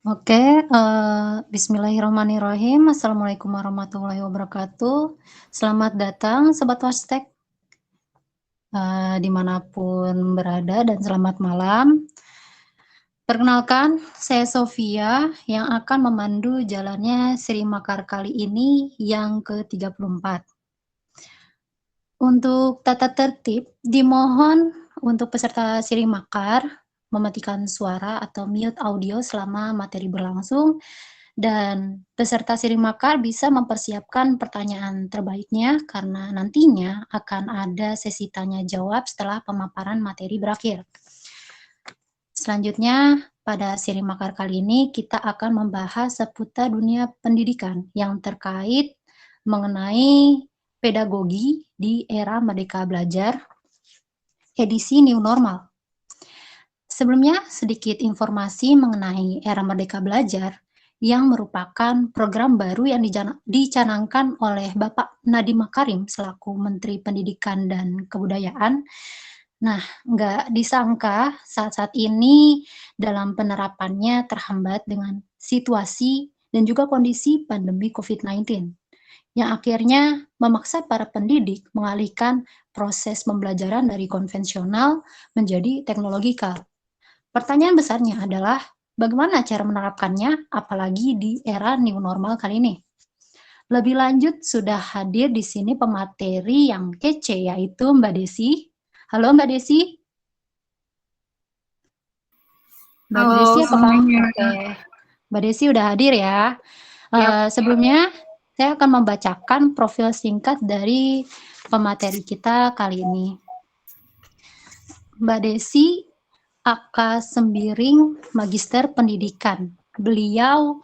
Oke, bismillahirrahmanirrahim. Assalamualaikum warahmatullahi wabarakatuh. Selamat datang Sobat Wastek, dimanapun berada dan selamat malam. Perkenalkan, saya Sofia yang akan memandu jalannya Seri Makar kali ini yang ke-34. Untuk tata tertib, dimohon untuk peserta Seri Makar mematikan suara atau mute audio selama materi berlangsung, dan peserta Seri Makar bisa mempersiapkan pertanyaan terbaiknya karena nantinya akan ada sesi tanya jawab setelah pemaparan materi berakhir. Selanjutnya, pada Seri Makar kali ini kita akan membahas seputar dunia pendidikan yang terkait mengenai pedagogi di era Merdeka Belajar, edisi New Normal. Sebelumnya, sedikit informasi mengenai era Merdeka Belajar yang merupakan program baru yang dicanangkan oleh Bapak Nadiem Makarim selaku Menteri Pendidikan dan Kebudayaan. Nah, nggak disangka saat-saat ini dalam penerapannya terhambat dengan situasi dan juga kondisi pandemi COVID-19, yang akhirnya memaksa para pendidik mengalihkan proses pembelajaran dari konvensional menjadi teknologikal. Pertanyaan besarnya adalah, bagaimana cara menerapkannya, apalagi di era new normal kali ini? Lebih lanjut, sudah hadir di sini pemateri yang kece, yaitu Mbak Desi. Halo Mbak Desi. Mbak Halo Desi, apakah? semuanya. Oke. Mbak Desi udah hadir ya. Sebelumnya, saya akan membacakan profil singkat dari pemateri kita kali ini. Mbak Desi AK Sembiring, Magister Pendidikan. Beliau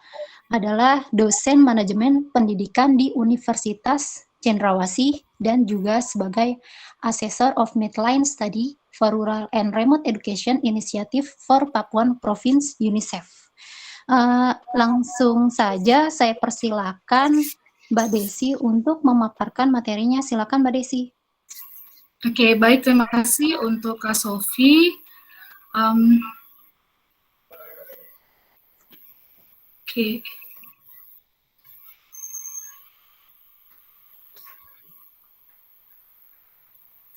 adalah dosen manajemen pendidikan di Universitas Cendrawasih dan juga sebagai Assessor of Midline Study for Rural and Remote Education Initiative for Papuan Province UNICEF. Langsung saja saya persilakan Mbak Desi untuk memaparkan materinya. Silakan Mbak Desi. Oke, baik, terima kasih untuk Kak Sofi. Oke.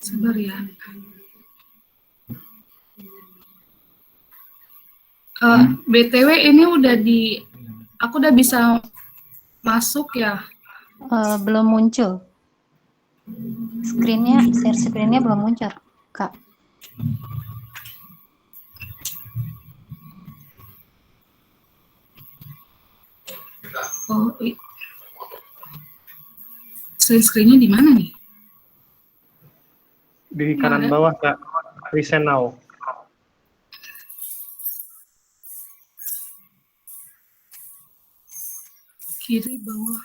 Sabar ya. BTW ini aku udah bisa masuk ya? Belum muncul. Share screen-nya belum muncul, Kak. Oh, screen-nya di mana nih? Di kanan bawah, Kak. Present now. Kiri bawah.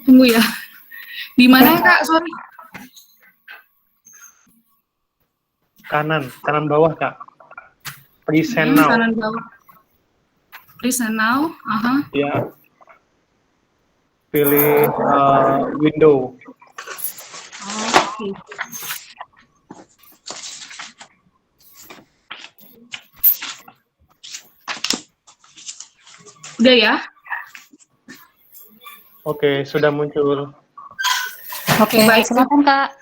Tunggu ya. Di mana Kak? Sorry. Kanan bawah, Kak. Present now. Kanan bawah. Present now. Ya. Pilih window. Oke. Udah ya? Oke, sudah muncul. Oke, baik, silakan Kak.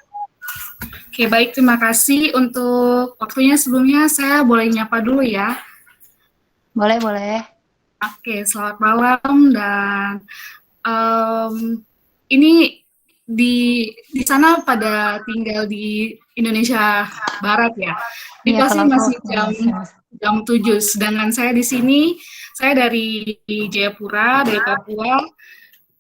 Oke, baik, terima kasih untuk waktunya. Sebelumnya saya boleh nyapa dulu ya? Boleh. Oke, selamat malam, dan ini di sana pada tinggal di Indonesia Barat ya? Ini Iya, pasti kalau masih jam 7, sedangkan saya di sini, saya dari Jayapura, dari Papua.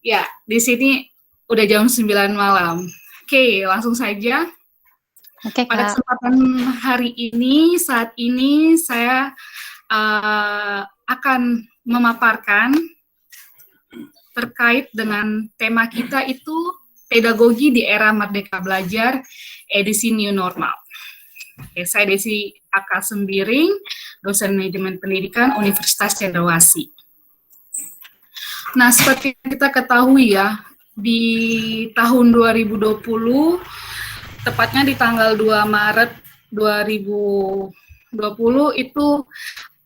Ya, di sini udah jam 9 malam. Oke, langsung saja. Oke, Pada Kak. kesempatan hari ini, saat ini saya akan memaparkan terkait dengan tema kita itu pedagogi di era Merdeka Belajar edisi New Normal. Oke, saya Desi AK Sembiring, dosen manajemen pendidikan Universitas Cendrawasih. Nah, seperti kita ketahui ya, di tahun 2020 tepatnya di tanggal 2 Maret 2020 itu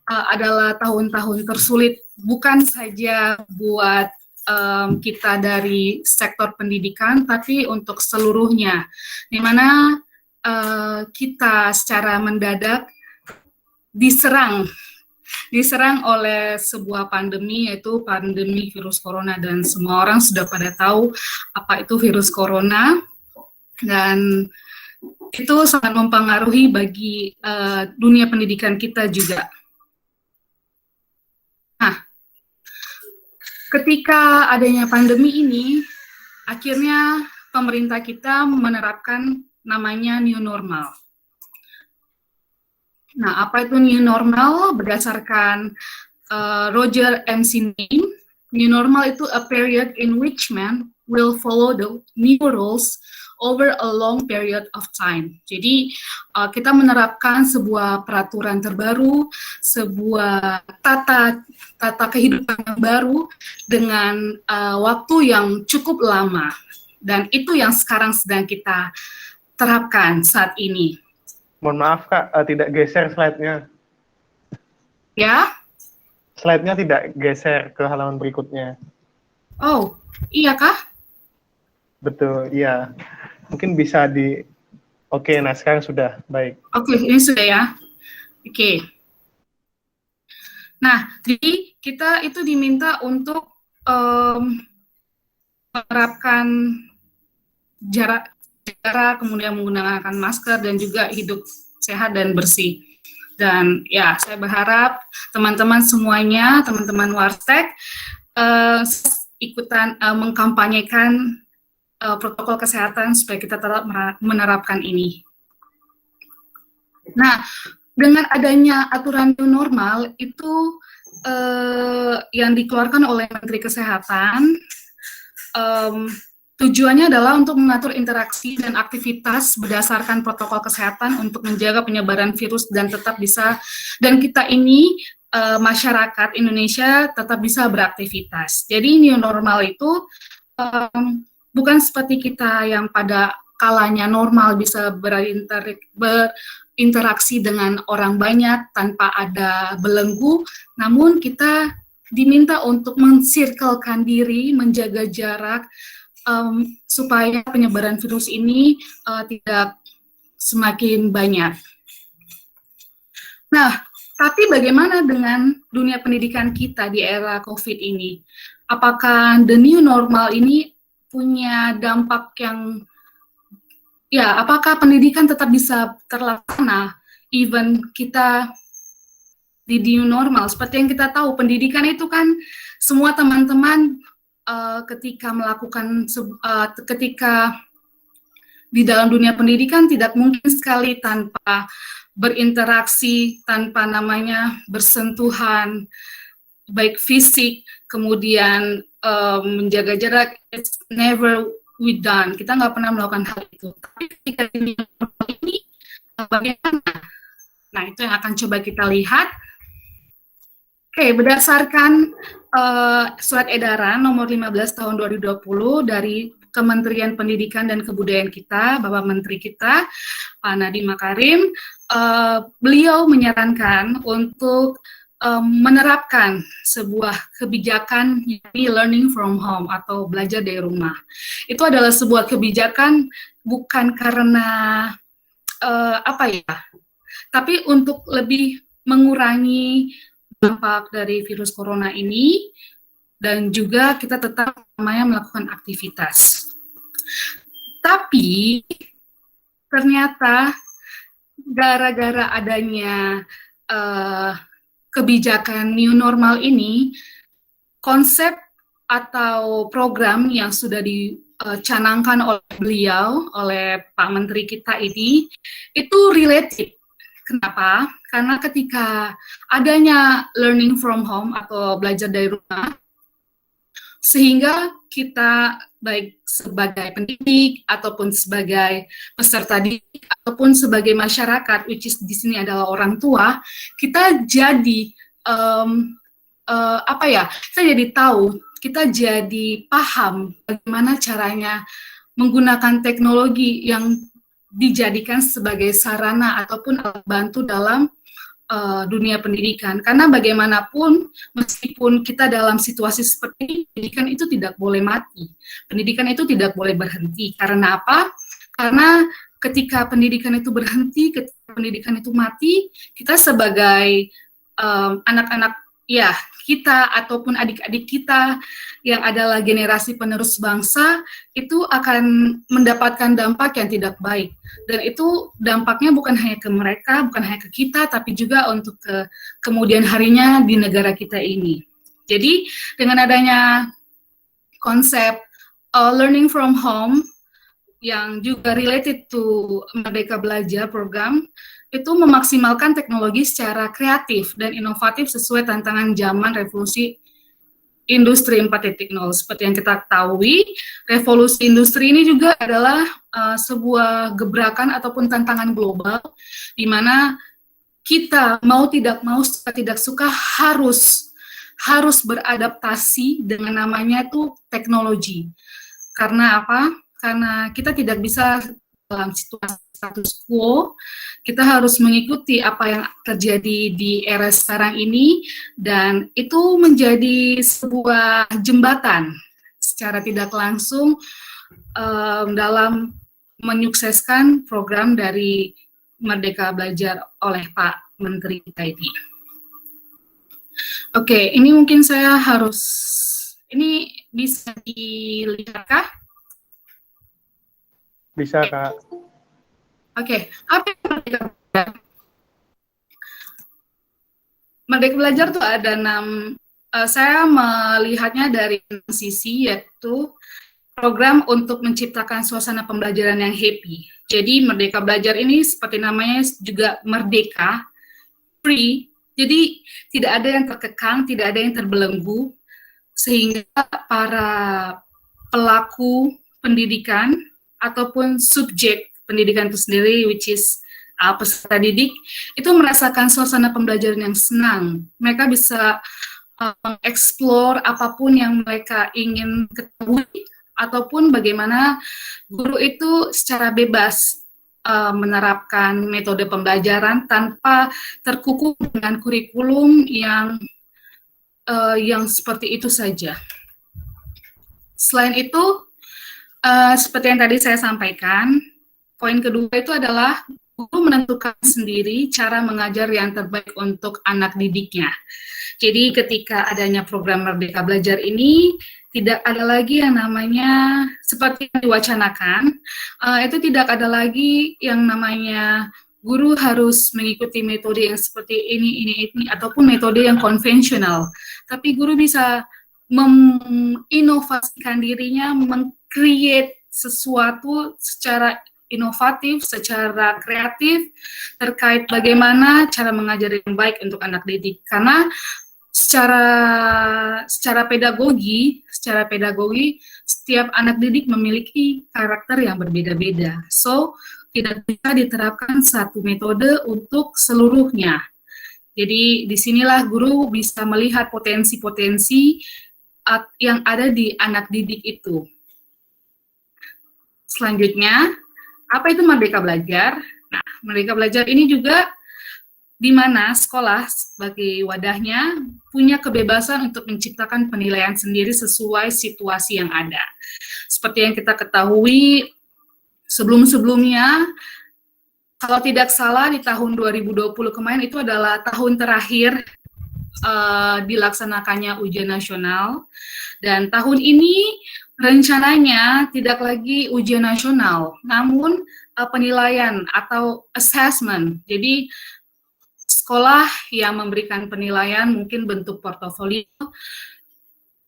adalah tahun-tahun tersulit, bukan saja buat kita dari sektor pendidikan, tapi untuk seluruhnya, di mana kita secara mendadak diserang oleh sebuah pandemi, yaitu pandemi virus corona, dan semua orang sudah pada tahu apa itu virus corona, dan itu sangat mempengaruhi bagi dunia pendidikan kita juga. Nah, ketika adanya pandemi ini, akhirnya pemerintah kita menerapkan namanya new normal. Nah, apa itu new normal? Berdasarkan Roger M. Sinding, new normal itu a period in which man will follow the new rules over a long period of time. Jadi kita menerapkan sebuah peraturan terbaru, sebuah tata kehidupan yang baru dengan waktu yang cukup lama, dan itu yang sekarang sedang kita terapkan saat ini. Mohon maaf Kak, tidak geser slide-nya. Ya? Slide-nya tidak geser ke halaman berikutnya. Oh, iya kah? Betul, iya. Mungkin bisa di... Oke, nah sekarang sudah, baik. Oke, ini sudah ya. Oke. Nah, jadi kita itu diminta untuk menerapkan jarak, kemudian menggunakan masker, dan juga hidup sehat dan bersih. Dan ya, saya berharap teman-teman semuanya, teman-teman Wartek, ikutan mengkampanyekan protokol kesehatan supaya kita tetap menerapkan ini. Nah, dengan adanya aturan new normal itu yang dikeluarkan oleh Menteri Kesehatan, tujuannya adalah untuk mengatur interaksi dan aktivitas berdasarkan protokol kesehatan untuk menjaga penyebaran virus dan tetap bisa, dan kita ini masyarakat Indonesia tetap bisa beraktivitas. Jadi new normal itu bukan seperti kita yang pada kalanya normal bisa berinteraksi dengan orang banyak tanpa ada belenggu, namun kita diminta untuk mensirkelkan diri, menjaga jarak, supaya penyebaran virus ini tidak semakin banyak. Nah, tapi bagaimana dengan dunia pendidikan kita di era COVID ini? Apakah the new normal ini punya dampak yang, ya, apakah pendidikan tetap bisa terlaksana even kita di new normal? Seperti yang kita tahu, pendidikan itu kan semua teman-teman ketika di dalam dunia pendidikan tidak mungkin sekali tanpa berinteraksi, tanpa namanya bersentuhan, baik fisik, kemudian menjaga jarak. It's never we done. Kita nggak pernah melakukan hal itu. Tapi ketika ini bagaimana? Nah, itu yang akan coba kita lihat. Oke, berdasarkan surat edaran nomor 15 tahun 2020 dari Kementerian Pendidikan dan Kebudayaan kita, Bapak Menteri kita, Pak Nadiem Makarim, beliau menyarankan untuk menerapkan sebuah kebijakan learning from home atau belajar dari rumah. Itu adalah sebuah kebijakan bukan karena tapi untuk lebih mengurangi dampak dari virus corona ini, dan juga kita tetap melakukan aktivitas. Tapi ternyata gara-gara adanya kebijakan new normal ini, konsep atau program yang sudah dicanangkan oleh beliau, oleh Pak Menteri kita ini, itu related. Kenapa? Karena ketika adanya learning from home atau belajar dari rumah, sehingga kita baik sebagai pendidik ataupun sebagai peserta didik ataupun sebagai masyarakat, which is di sini adalah orang tua, kita jadi kita jadi tahu, kita jadi paham bagaimana caranya menggunakan teknologi yang dijadikan sebagai sarana ataupun alat bantu dalam dunia pendidikan. Karena bagaimanapun, meskipun kita dalam situasi seperti ini, pendidikan itu tidak boleh mati. Pendidikan itu tidak boleh berhenti. Karena apa? Karena ketika pendidikan itu berhenti, ketika pendidikan itu mati, kita sebagai anak-anak ya kita ataupun adik-adik kita yang adalah generasi penerus bangsa itu akan mendapatkan dampak yang tidak baik, dan itu dampaknya bukan hanya ke mereka, bukan hanya ke kita, tapi juga untuk ke kemudian harinya di negara kita ini. Jadi dengan adanya konsep learning from home yang juga related to Merdeka Belajar program, itu memaksimalkan teknologi secara kreatif dan inovatif sesuai tantangan zaman revolusi industri 4.0. Seperti yang kita ketahui, revolusi industri ini juga adalah sebuah gebrakan ataupun tantangan global, di mana kita mau tidak suka harus beradaptasi dengan namanya itu teknologi. Karena apa? Karena kita tidak bisa dalam situasi status quo, kita harus mengikuti apa yang terjadi di era sekarang ini, dan itu menjadi sebuah jembatan secara tidak langsung dalam menyukseskan program dari Merdeka Belajar oleh Pak Menteri kita ini. Oke, ini mungkin saya harus, ini bisa dilihatkah? Bisa, Kak. Oke, apa yang Merdeka Belajar? Merdeka Belajar tuh ada 6, saya melihatnya dari 6 sisi, yaitu program untuk menciptakan suasana pembelajaran yang happy. Jadi Merdeka Belajar ini seperti namanya juga merdeka, free, jadi tidak ada yang terkekang, tidak ada yang terbelenggu, sehingga para pelaku pendidikan ataupun subjek pendidikan itu sendiri, which is peserta didik, itu merasakan suasana pembelajaran yang senang. Mereka bisa mengeksplor apapun yang mereka ingin ketahui, ataupun bagaimana guru itu secara bebas menerapkan metode pembelajaran tanpa terkungkung dengan kurikulum yang seperti itu saja. Selain itu, seperti yang tadi saya sampaikan, poin kedua itu adalah guru menentukan sendiri cara mengajar yang terbaik untuk anak didiknya. Jadi ketika adanya program Merdeka Belajar ini, tidak ada lagi yang namanya, seperti yang diwacanakan, itu tidak ada lagi yang namanya guru harus mengikuti metode yang seperti ini, ataupun metode yang konvensional. Tapi guru bisa menginovasikan dirinya, meng-create sesuatu secara inovatif, secara kreatif, terkait bagaimana cara mengajar yang baik untuk anak didik. Karena secara pedagogi, setiap anak didik memiliki karakter yang berbeda-beda. So, tidak bisa diterapkan satu metode untuk seluruhnya. Jadi, disinilah guru bisa melihat potensi-potensi yang ada di anak didik itu. Selanjutnya, apa itu Merdeka Belajar? Nah, Merdeka Belajar ini juga di mana sekolah sebagai wadahnya punya kebebasan untuk menciptakan penilaian sendiri sesuai situasi yang ada. Seperti yang kita ketahui, sebelum-sebelumnya, kalau tidak salah di tahun 2020 kemarin itu adalah tahun terakhir dilaksanakannya ujian nasional, dan tahun ini rencananya tidak lagi ujian nasional, namun penilaian atau assessment. Jadi sekolah yang memberikan penilaian mungkin bentuk portofolio.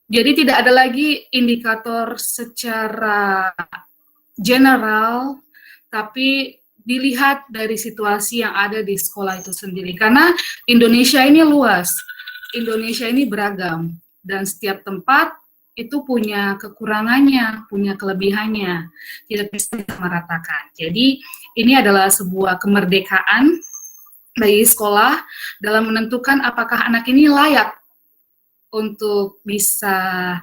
Jadi tidak ada lagi indikator secara general, tapi dilihat dari situasi yang ada di sekolah itu sendiri. Karena Indonesia ini luas, Indonesia ini beragam, dan setiap tempat itu punya kekurangannya, punya kelebihannya, tidak bisa disamaratakan. Jadi ini adalah sebuah kemerdekaan bagi sekolah dalam menentukan apakah anak ini layak untuk bisa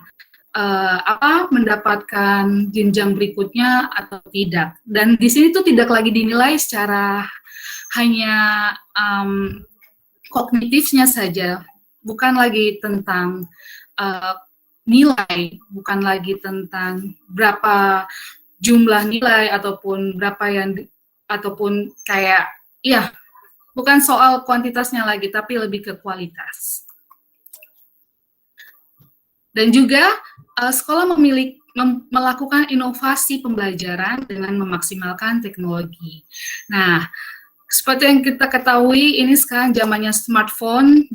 mendapatkan jenjang berikutnya atau tidak. Dan di sini tuh tidak lagi dinilai secara hanya kognitifnya saja, bukan lagi tentang nilai, bukan lagi tentang berapa jumlah nilai ataupun berapa yang ataupun kayak ya bukan soal kuantitasnya lagi, tapi lebih ke kualitas. Dan juga sekolah melakukan inovasi pembelajaran dengan memaksimalkan teknologi. Nah, seperti yang kita ketahui, ini sekarang zamannya smartphone,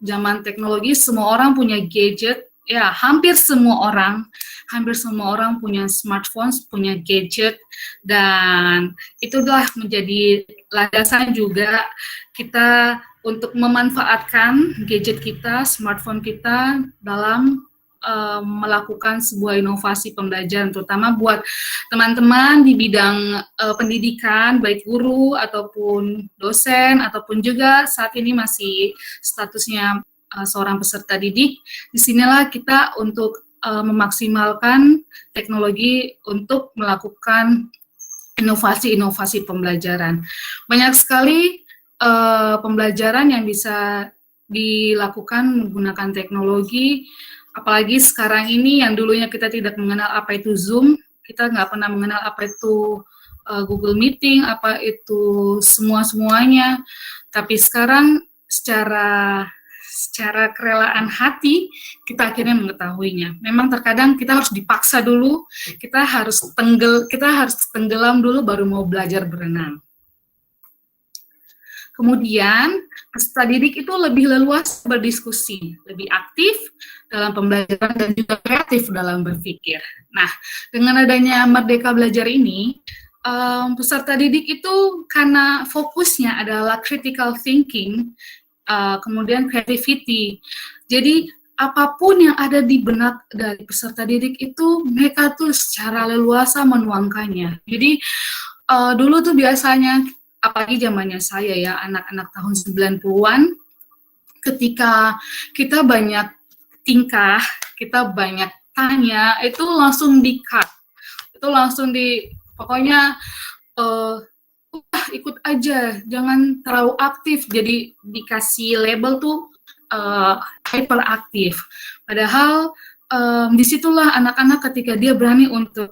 zaman teknologi, semua orang punya gadget. Ya, hampir semua orang punya smartphone, punya gadget, dan itulah menjadi landasan juga kita untuk memanfaatkan gadget kita, smartphone kita dalam melakukan sebuah inovasi pembelajaran, terutama buat teman-teman di bidang pendidikan, baik guru ataupun dosen, ataupun juga saat ini masih statusnya seorang peserta didik. Disinilah kita untuk memaksimalkan teknologi untuk melakukan inovasi-inovasi pembelajaran. Banyak sekali pembelajaran yang bisa dilakukan menggunakan teknologi. Apalagi sekarang ini yang dulunya kita tidak mengenal apa itu Zoom, kita nggak pernah mengenal apa itu Google Meeting, apa itu semuanya. Tapi sekarang secara kerelaan hati kita akhirnya mengetahuinya. Memang terkadang kita harus dipaksa dulu, kita harus tenggelam dulu baru mau belajar berenang. Kemudian, peserta didik itu lebih leluasa berdiskusi, lebih aktif dalam pembelajaran dan juga kreatif dalam berpikir. Nah, dengan adanya Merdeka Belajar ini, peserta didik itu karena fokusnya adalah critical thinking, kemudian creativity. Jadi, apapun yang ada di benak dari peserta didik itu, mereka tuh secara leluasa menuangkannya. Jadi, dulu tuh biasanya, apalagi zamannya saya ya, anak-anak tahun 90-an, ketika kita banyak tingkah, kita banyak tanya, itu langsung di-cut. Itu langsung pokoknya ikut aja, jangan terlalu aktif, jadi dikasih label tuh hyperaktif. Padahal disitulah anak-anak ketika dia berani untuk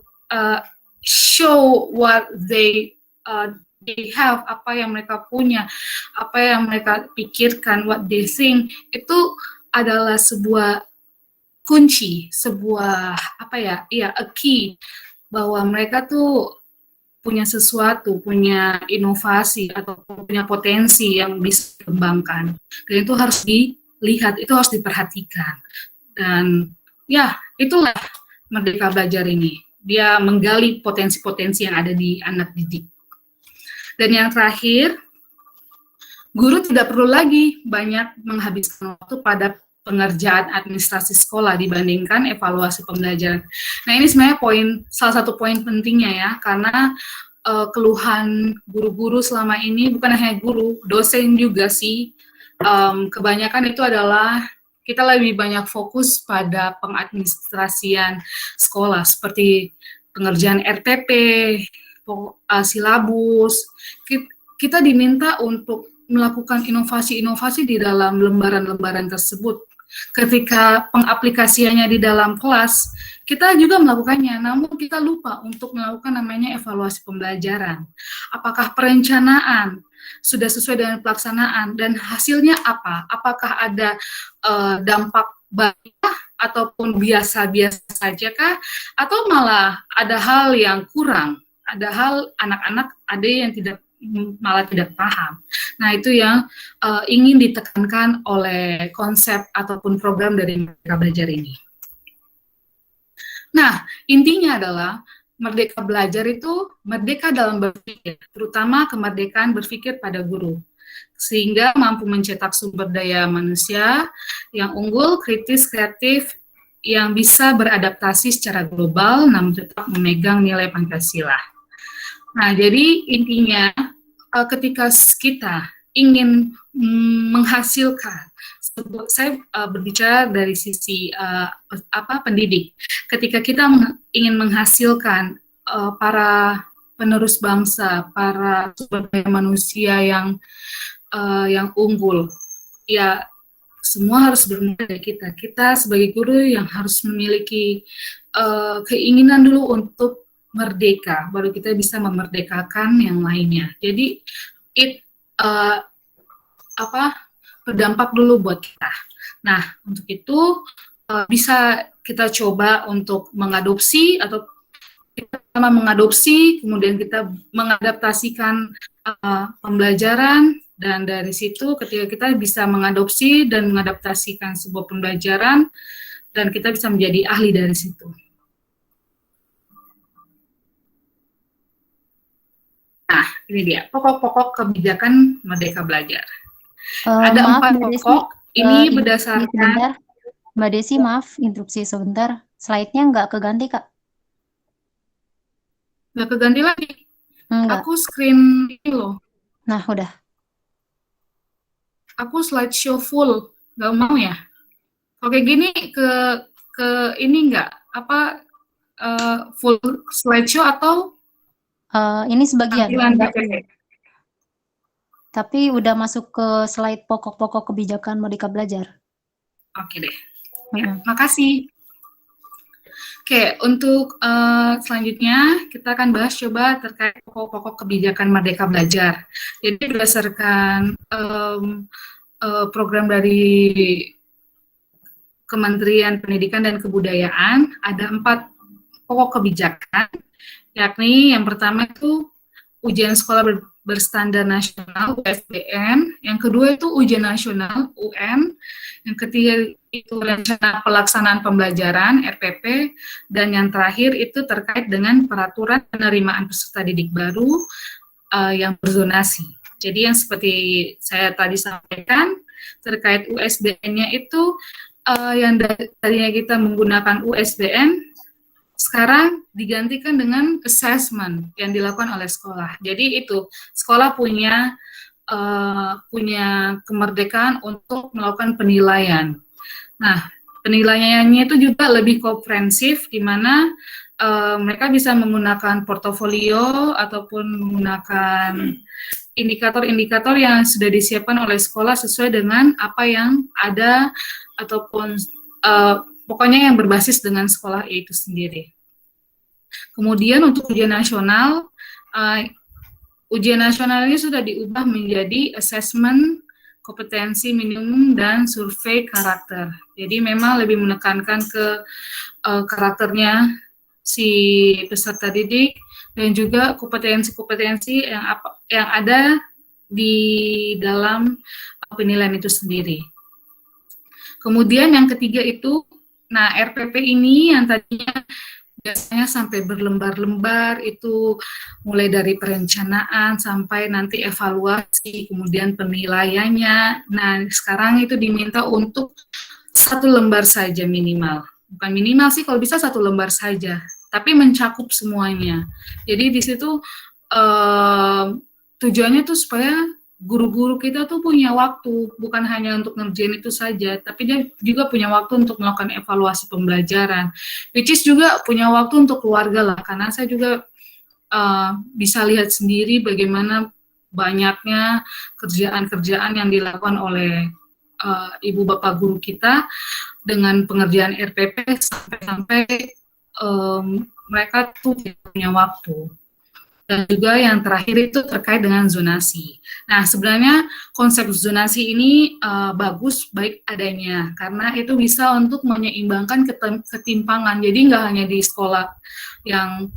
show what they have, apa yang mereka punya, apa yang mereka pikirkan, what they think, itu adalah sebuah kunci, sebuah a key, bahwa mereka tuh punya sesuatu, punya inovasi atau punya potensi yang bisa dikembangkan. Dan itu harus dilihat, itu harus diperhatikan. Dan ya, itulah Merdeka Belajar ini. Dia menggali potensi-potensi yang ada di anak didik. Dan yang terakhir, guru tidak perlu lagi banyak menghabiskan waktu pada pengerjaan administrasi sekolah dibandingkan evaluasi pembelajaran. Nah, ini sebenarnya salah satu poin pentingnya ya, karena keluhan guru-guru selama ini, bukan hanya guru, dosen juga sih, kebanyakan itu adalah kita lebih banyak fokus pada pengadministrasian sekolah, seperti pengerjaan RTP, silabus. Kita diminta untuk melakukan inovasi-inovasi di dalam lembaran-lembaran tersebut. Ketika pengaplikasiannya di dalam kelas, kita juga melakukannya, namun kita lupa untuk melakukan namanya evaluasi pembelajaran. Apakah perencanaan sudah sesuai dengan pelaksanaan, dan hasilnya apa? Apakah ada dampak baik ataupun biasa-biasa saja kah? Atau malah ada hal yang kurang? Ada hal anak-anak ada yang malah tidak paham. Nah, itu yang ingin ditekankan oleh konsep ataupun program dari Merdeka Belajar ini. Nah, intinya adalah Merdeka Belajar itu merdeka dalam berpikir, terutama kemerdekaan berpikir pada guru, sehingga mampu mencetak sumber daya manusia yang unggul, kritis, kreatif, yang bisa beradaptasi secara global, namun tetap memegang nilai Pancasila. Nah, jadi intinya ketika kita ingin menghasilkan saya berbicara dari sisi pendidik. Ketika kita ingin menghasilkan para penerus bangsa, para sumber daya manusia yang unggul, ya semua harus bermula dari kita. Kita sebagai guru yang harus memiliki keinginan dulu untuk merdeka, baru kita bisa memerdekakan yang lainnya. Jadi berdampak dulu buat kita. Nah, untuk itu bisa kita coba untuk mengadopsi atau kita mengadopsi, kemudian kita mengadaptasikan pembelajaran, dan dari situ ketika kita bisa mengadopsi dan mengadaptasikan sebuah pembelajaran, dan kita bisa menjadi ahli dari situ. Nah, ini dia pokok-pokok kebijakan Merdeka Belajar. Ada Maaf, 4 pokok. Ini berdasarkan. Mbak Desi, maaf, interupsi sebentar. Slide-nya nggak keganti, Kak. Nggak keganti lagi. Enggak. Aku screen ini loh. Nah, udah. Aku slideshow full. Nggak mau ya? Oke, gini ke ini nggak? Full slideshow atau? Ini sebagian. Tampilan Tapi udah masuk ke slide pokok-pokok kebijakan Merdeka Belajar. Oke deh. Ya, makasih. Oke, untuk selanjutnya kita akan bahas coba terkait pokok-pokok kebijakan Merdeka Belajar. Jadi berdasarkan program dari Kementerian Pendidikan dan Kebudayaan, ada 4 pokok kebijakan, yakni yang pertama itu ujian sekolah berstandar nasional USBN, yang kedua itu ujian nasional UN, yang ketiga itu rencana pelaksanaan pembelajaran RPP, dan yang terakhir itu terkait dengan peraturan penerimaan peserta didik baru yang berzonasi. Jadi yang seperti saya tadi sampaikan terkait USBN-nya itu yang tadinya kita menggunakan USBN sekarang digantikan dengan assessment yang dilakukan oleh sekolah. Jadi itu sekolah punya kemerdekaan untuk melakukan penilaian. Nah, penilaiannya itu juga lebih komprehensif, di mana mereka bisa menggunakan portofolio ataupun menggunakan indikator-indikator yang sudah disiapkan oleh sekolah sesuai dengan apa yang ada ataupun pokoknya yang berbasis dengan sekolah itu sendiri. Kemudian untuk ujian nasional ini sudah diubah menjadi assessment kompetensi minimum dan survei karakter. Jadi memang lebih menekankan ke karakternya si peserta didik dan juga kompetensi-kompetensi yang ada di dalam penilaian itu sendiri. Kemudian yang ketiga itu, nah RPP ini yang tadinya biasanya sampai berlembar-lembar, itu mulai dari perencanaan sampai nanti evaluasi, kemudian penilaiannya. Nah sekarang itu diminta untuk 1 lembar saja minimal. Bukan minimal sih, kalau bisa 1 lembar saja, tapi mencakup semuanya. Jadi di situ tujuannya tuh supaya guru-guru kita tuh punya waktu, bukan hanya untuk ngerjain itu saja, tapi dia juga punya waktu untuk melakukan evaluasi pembelajaran, which is juga punya waktu untuk keluarga lah, karena saya juga bisa lihat sendiri bagaimana banyaknya kerjaan-kerjaan yang dilakukan oleh ibu bapak guru kita dengan pengerjaan RPP sampai mereka tuh tidak punya waktu. Dan juga yang terakhir itu terkait dengan zonasi. Nah, sebenarnya konsep zonasi ini bagus baik adanya, karena itu bisa untuk menyeimbangkan ketimpangan. Jadi nggak hanya di sekolah yang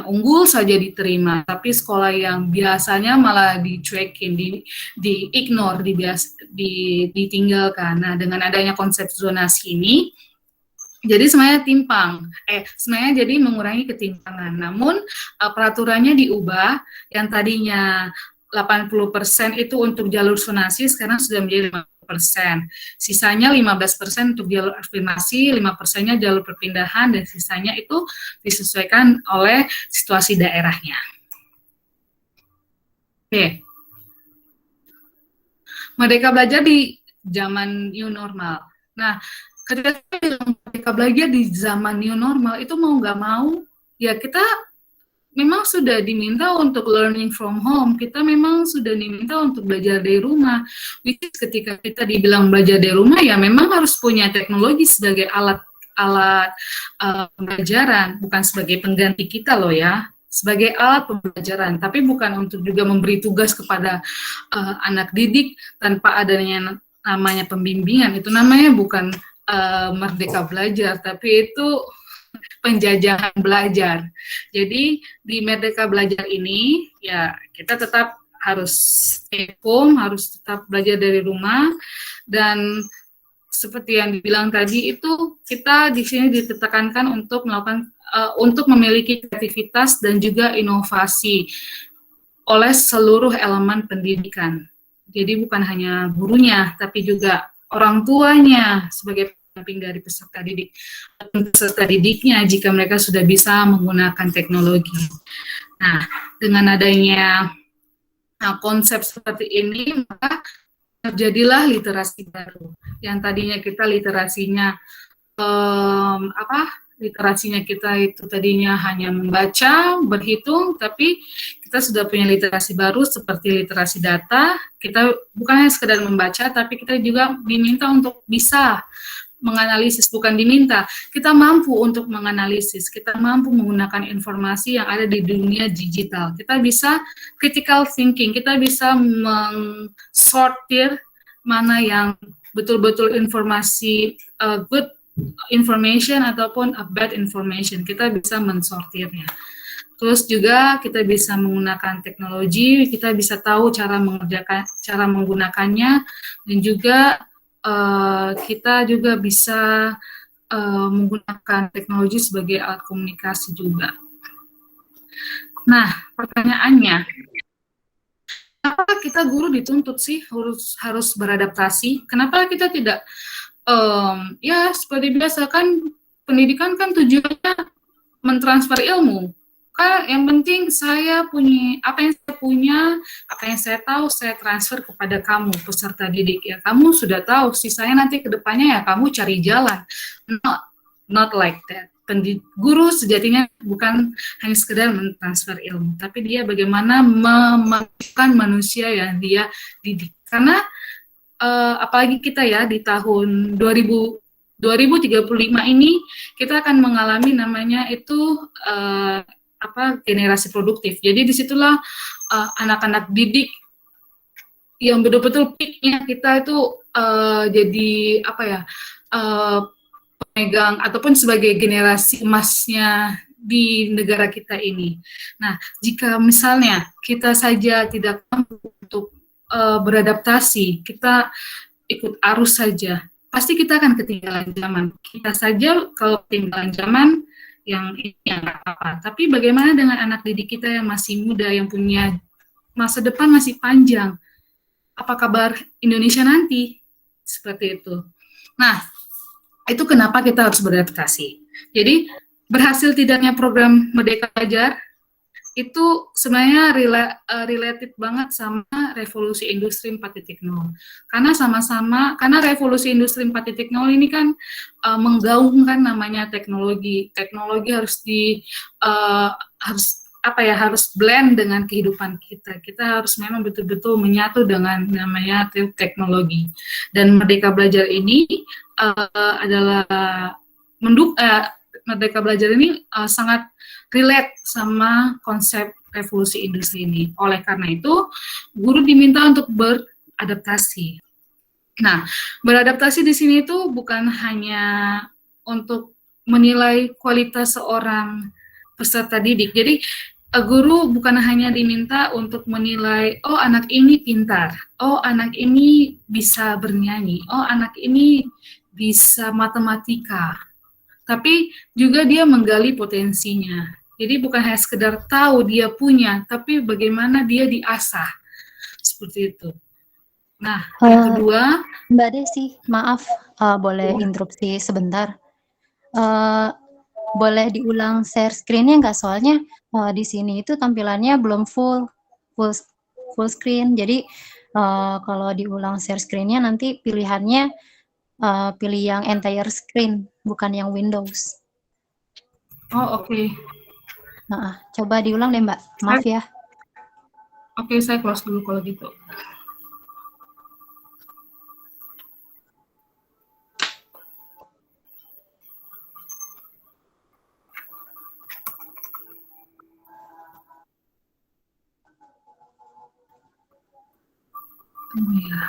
unggul saja diterima, tapi sekolah yang biasanya malah dicuekin, di-ignore, ditinggalkan. Nah, dengan adanya konsep zonasi ini, jadi sebenarnya jadi mengurangi ketimpangan. Namun peraturannya diubah, yang tadinya 80% itu untuk jalur zonasi sekarang sudah menjadi 50%. Sisanya 15% untuk jalur afirmasi, 5%-nya jalur perpindahan, dan sisanya itu disesuaikan oleh situasi daerahnya. Oke. Merdeka Belajar zaman new normal. Nah, ketika mereka belajar di zaman new normal, itu mau nggak mau, ya kita memang sudah diminta untuk learning from home, kita memang sudah diminta untuk belajar dari rumah. Which is ketika kita dibilang belajar dari rumah, ya memang harus punya teknologi sebagai alat pembelajaran, bukan sebagai pengganti kita loh ya, sebagai alat pembelajaran, tapi bukan untuk juga memberi tugas kepada anak didik tanpa adanya namanya pembimbingan. Itu namanya bukan merdeka belajar, tapi itu penjajahan belajar. Jadi di Merdeka Belajar ini ya kita tetap harus stay home, harus tetap belajar dari rumah, dan seperti yang dibilang tadi itu kita di sini ditekankan untuk melakukan untuk memiliki kreativitas dan juga inovasi oleh seluruh elemen pendidikan. Jadi bukan hanya gurunya, tapi juga orang tuanya sebagai pendamping dari peserta didiknya jika mereka sudah bisa menggunakan teknologi. Nah, dengan adanya konsep seperti ini, maka terjadilah literasi baru. Yang tadinya kita literasinya literasinya kita itu tadinya hanya membaca, berhitung, tapi kita sudah punya literasi baru seperti literasi data. Kita bukan hanya sekedar membaca, tapi kita juga diminta untuk bisa menganalisis, bukan diminta, kita mampu untuk menganalisis, kita mampu menggunakan informasi yang ada di dunia digital. Kita bisa critical thinking, kita bisa sortir mana yang betul-betul informasi good information ataupun bad information. Kita bisa mensortirnya. Terus juga kita bisa menggunakan teknologi, kita bisa tahu cara menggunakannya, dan juga kita juga bisa menggunakan teknologi sebagai alat komunikasi juga. Nah, pertanyaannya, kenapa kita guru dituntut sih harus beradaptasi? Kenapa kita tidak ya seperti biasa kan, pendidikan kan tujuannya mentransfer ilmu. Kan yang penting saya punya apa yang saya punya, apa yang saya tahu saya transfer kepada kamu peserta didik. Ya kamu sudah tahu, sisanya nanti ke depannya ya kamu cari jalan. Not like that. Guru sejatinya bukan hanya sekedar mentransfer ilmu, tapi dia bagaimana memajukan manusia yang dia didik. Karena apalagi kita ya di tahun 2035 ini kita akan mengalami namanya itu generasi produktif. Jadi disitulah anak-anak didik yang betul-betul peak-nya kita itu jadi pemegang ataupun sebagai generasi emasnya di negara kita ini. Nah, jika misalnya kita saja tidak mampu untuk beradaptasi, kita ikut arus saja, pasti kita akan ketinggalan zaman. Kita saja kalau ketinggalan zaman, yang ini nggak apa-apa. Tapi bagaimana dengan anak didik kita yang masih muda, yang punya masa depan masih panjang? Apa kabar Indonesia nanti? Seperti itu. Nah, itu kenapa kita harus beradaptasi. Jadi, berhasil tidaknya program Merdeka Belajar, itu sebenarnya related banget sama revolusi industri 4.0. Karena revolusi industri 4.0 ini kan menggaungkan namanya teknologi. Teknologi harus blend dengan kehidupan kita. Kita harus memang betul-betul menyatu dengan namanya teknologi. Dan Merdeka Belajar ini adalah Merdeka Belajar ini sangat relate sama konsep revolusi industri ini. Oleh karena itu, guru diminta untuk beradaptasi. Nah, beradaptasi di sini itu bukan hanya untuk menilai kualitas seorang peserta didik. Jadi, guru bukan hanya diminta untuk menilai, oh anak ini pintar, oh anak ini bisa bernyanyi, oh anak ini bisa matematika, tapi juga dia menggali potensinya. Jadi bukan hanya sekedar tahu dia punya, tapi bagaimana dia diasah. Seperti itu. Nah, yang kedua, Mbak Desi, maaf, boleh interupsi sebentar. Boleh diulang share screen-nya nggak? Soalnya di sini itu tampilannya belum full screen. Jadi Kalau diulang share screen-nya nanti pilihannya pilih yang entire screen, bukan yang Windows. Oh, oke. Coba diulang deh, Mbak. Maaf ya. Oke, saya close dulu kalau gitu. Ya.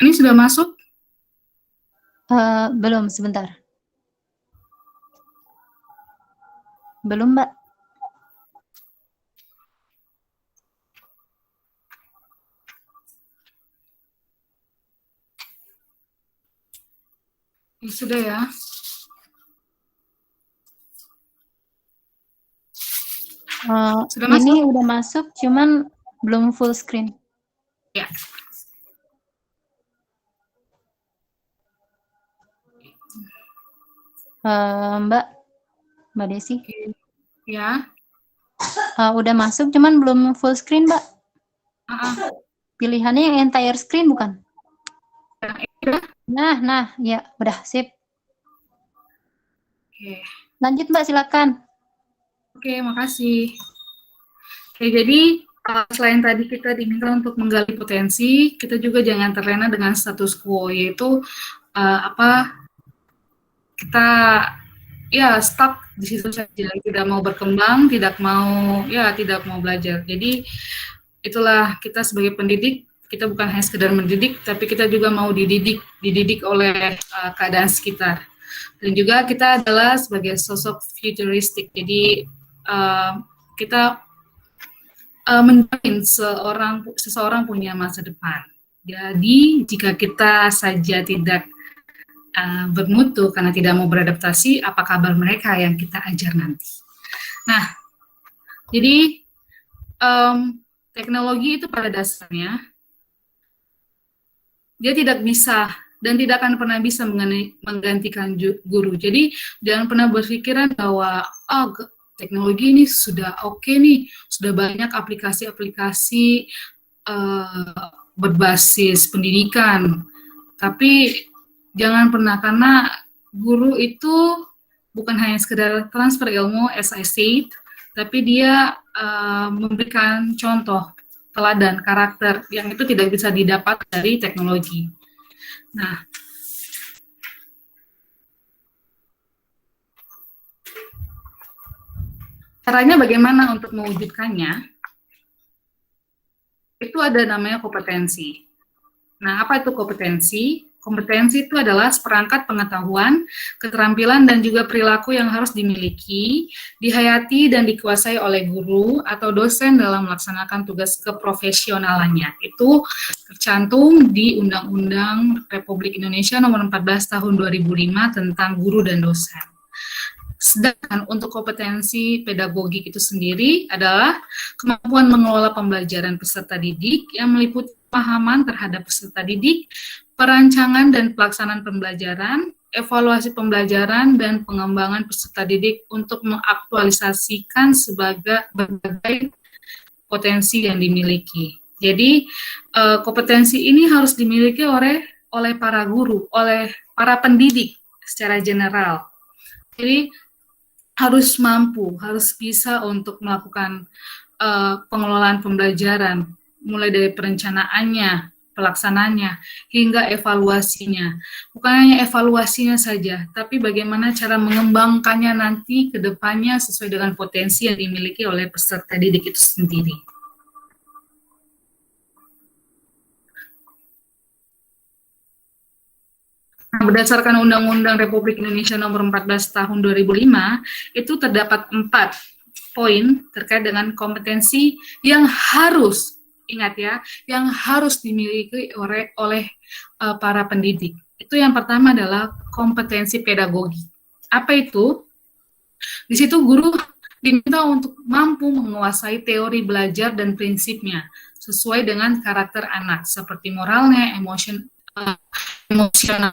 Ini sudah masuk? Belum, sebentar. Belum, Mbak. Ya, sudah ya. Sudah Ini masuk? udah masuk, cuman belum full screen. Ya. Mbak Desi. Oke. Ya. Udah masuk, cuman belum full screen, Mbak. Pilihannya yang entire screen, bukan? Nah, ya, udah, sip. Oke. Lanjut, Mbak, silakan. Oke, makasih. Oke, jadi selain tadi kita diminta untuk menggali potensi, kita juga jangan terlena dengan status quo, yaitu kita ya stuck di situ saja, tidak mau berkembang, tidak mau belajar. Jadi itulah kita sebagai pendidik, kita bukan hanya sekedar mendidik, tapi kita juga mau dididik oleh keadaan sekitar. Dan juga kita adalah sebagai sosok futuristik. Jadi kita menjamin seseorang punya masa depan. Jadi jika kita saja tidak bermutu karena tidak mau beradaptasi, apa kabar mereka yang kita ajar nanti? Nah, jadi teknologi itu pada dasarnya dia tidak bisa dan tidak akan pernah bisa menggantikan guru. Jadi jangan pernah berpikiran bahwa teknologi ini sudah oke nih, sudah banyak aplikasi-aplikasi berbasis pendidikan. Tapi jangan pernah, karena guru itu bukan hanya sekedar transfer ilmu, as I said, tapi dia memberikan contoh, teladan, karakter yang itu tidak bisa didapat dari teknologi. Nah, caranya bagaimana untuk mewujudkannya? Itu ada namanya kompetensi. Nah, apa itu kompetensi? Kompetensi itu adalah seperangkat pengetahuan, keterampilan, dan juga perilaku yang harus dimiliki, dihayati, dan dikuasai oleh guru atau dosen dalam melaksanakan tugas keprofesionalannya. Itu tercantum di Undang-Undang Republik Indonesia Nomor 14 Tahun 2005 tentang guru dan dosen. Sedangkan untuk kompetensi pedagogik itu sendiri adalah kemampuan mengelola pembelajaran peserta didik yang meliputi pemahaman terhadap peserta didik, perancangan dan pelaksanaan pembelajaran, evaluasi pembelajaran, dan pengembangan peserta didik untuk mengaktualisasikan berbagai potensi yang dimiliki. Jadi, kompetensi ini harus dimiliki oleh para guru, oleh para pendidik secara general. Jadi, harus mampu, harus bisa untuk melakukan pengelolaan pembelajaran, mulai dari perencanaannya, pelaksananya, hingga evaluasinya. Bukan hanya evaluasinya saja, tapi bagaimana cara mengembangkannya nanti ke depannya sesuai dengan potensi yang dimiliki oleh peserta didik itu sendiri. Nah, berdasarkan Undang-Undang Republik Indonesia Nomor 14 Tahun 2005, itu terdapat 4 poin terkait dengan kompetensi yang harus, ingat ya, yang harus dimiliki oleh para pendidik. Itu yang pertama adalah kompetensi pedagogi. Apa itu? Di situ guru diminta untuk mampu menguasai teori belajar dan prinsipnya sesuai dengan karakter anak, seperti moralnya, emosional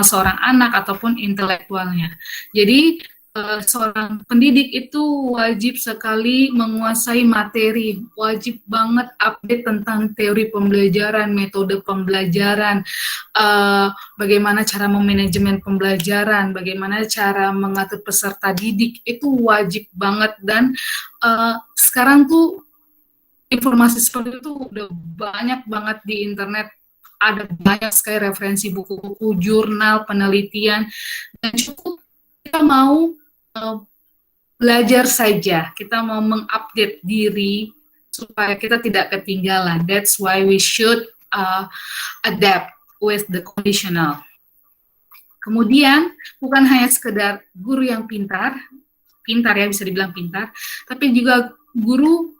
seorang anak ataupun intelektualnya. Jadi seorang pendidik itu wajib sekali menguasai materi, wajib banget update tentang teori pembelajaran, metode pembelajaran, bagaimana cara memanajemen pembelajaran, bagaimana cara mengatur peserta didik, itu wajib banget. Dan sekarang tuh informasi seperti itu udah banyak banget di internet. Ada banyak sekali referensi buku-buku, jurnal, penelitian, dan cukup kita mau belajar saja, kita mau mengupdate diri supaya kita tidak ketinggalan. That's why we should adapt with the conditional. Kemudian bukan hanya sekedar guru yang pintar ya, bisa dibilang pintar, tapi juga guru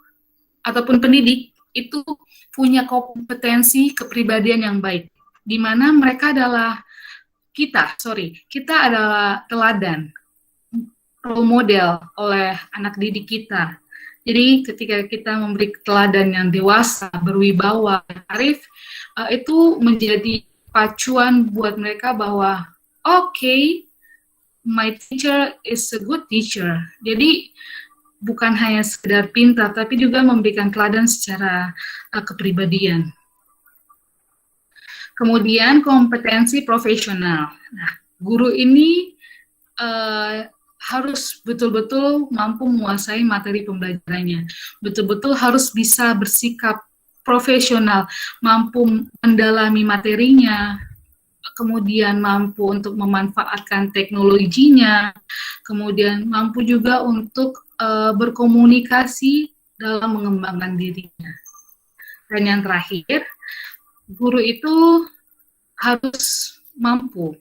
ataupun pendidik itu punya kompetensi kepribadian yang baik, di mana mereka adalah kita adalah teladan, role model oleh anak didik kita. Jadi ketika kita memberi teladan yang dewasa, berwibawa, arif, itu menjadi pacuan buat mereka bahwa okay, my teacher is a good teacher. Jadi bukan hanya sekedar pintar, tapi juga memberikan teladan secara kepribadian. Kemudian kompetensi profesional. Nah, guru ini harus betul-betul mampu menguasai materi pembelajarannya, betul-betul harus bisa bersikap profesional, mampu mendalami materinya, kemudian mampu untuk memanfaatkan teknologinya, kemudian mampu juga untuk berkomunikasi dalam mengembangkan dirinya. Dan yang terakhir, guru itu harus mampu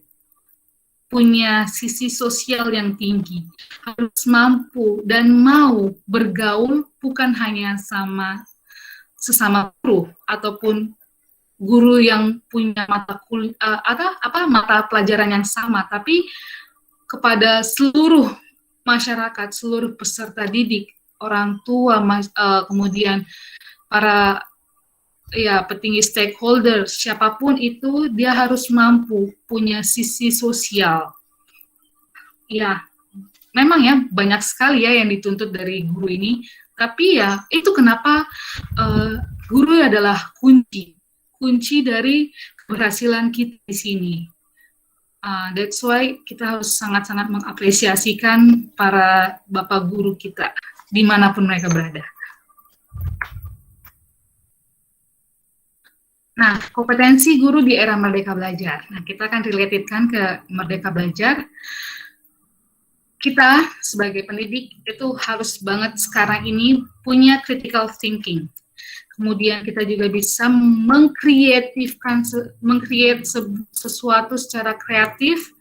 punya sisi sosial yang tinggi, harus mampu dan mau bergaul bukan hanya sama sesama guru ataupun guru yang punya mata pelajaran yang sama, tapi kepada seluruh masyarakat, seluruh peserta didik, orang tua, kemudian para petinggi stakeholder, siapapun itu, dia harus mampu punya sisi sosial. Ya, memang ya banyak sekali ya yang dituntut dari guru ini, tapi ya itu kenapa guru adalah kunci dari keberhasilan kita di sini. That's why kita harus sangat-sangat mengapresiasikan para bapak guru kita dimanapun mereka berada. Nah, kompetensi guru di era Merdeka Belajar. Nah, kita akan relatedkan ke Merdeka Belajar. Kita sebagai pendidik itu harus banget sekarang ini punya critical thinking. Kemudian kita juga bisa meng-create sesuatu secara kreatif.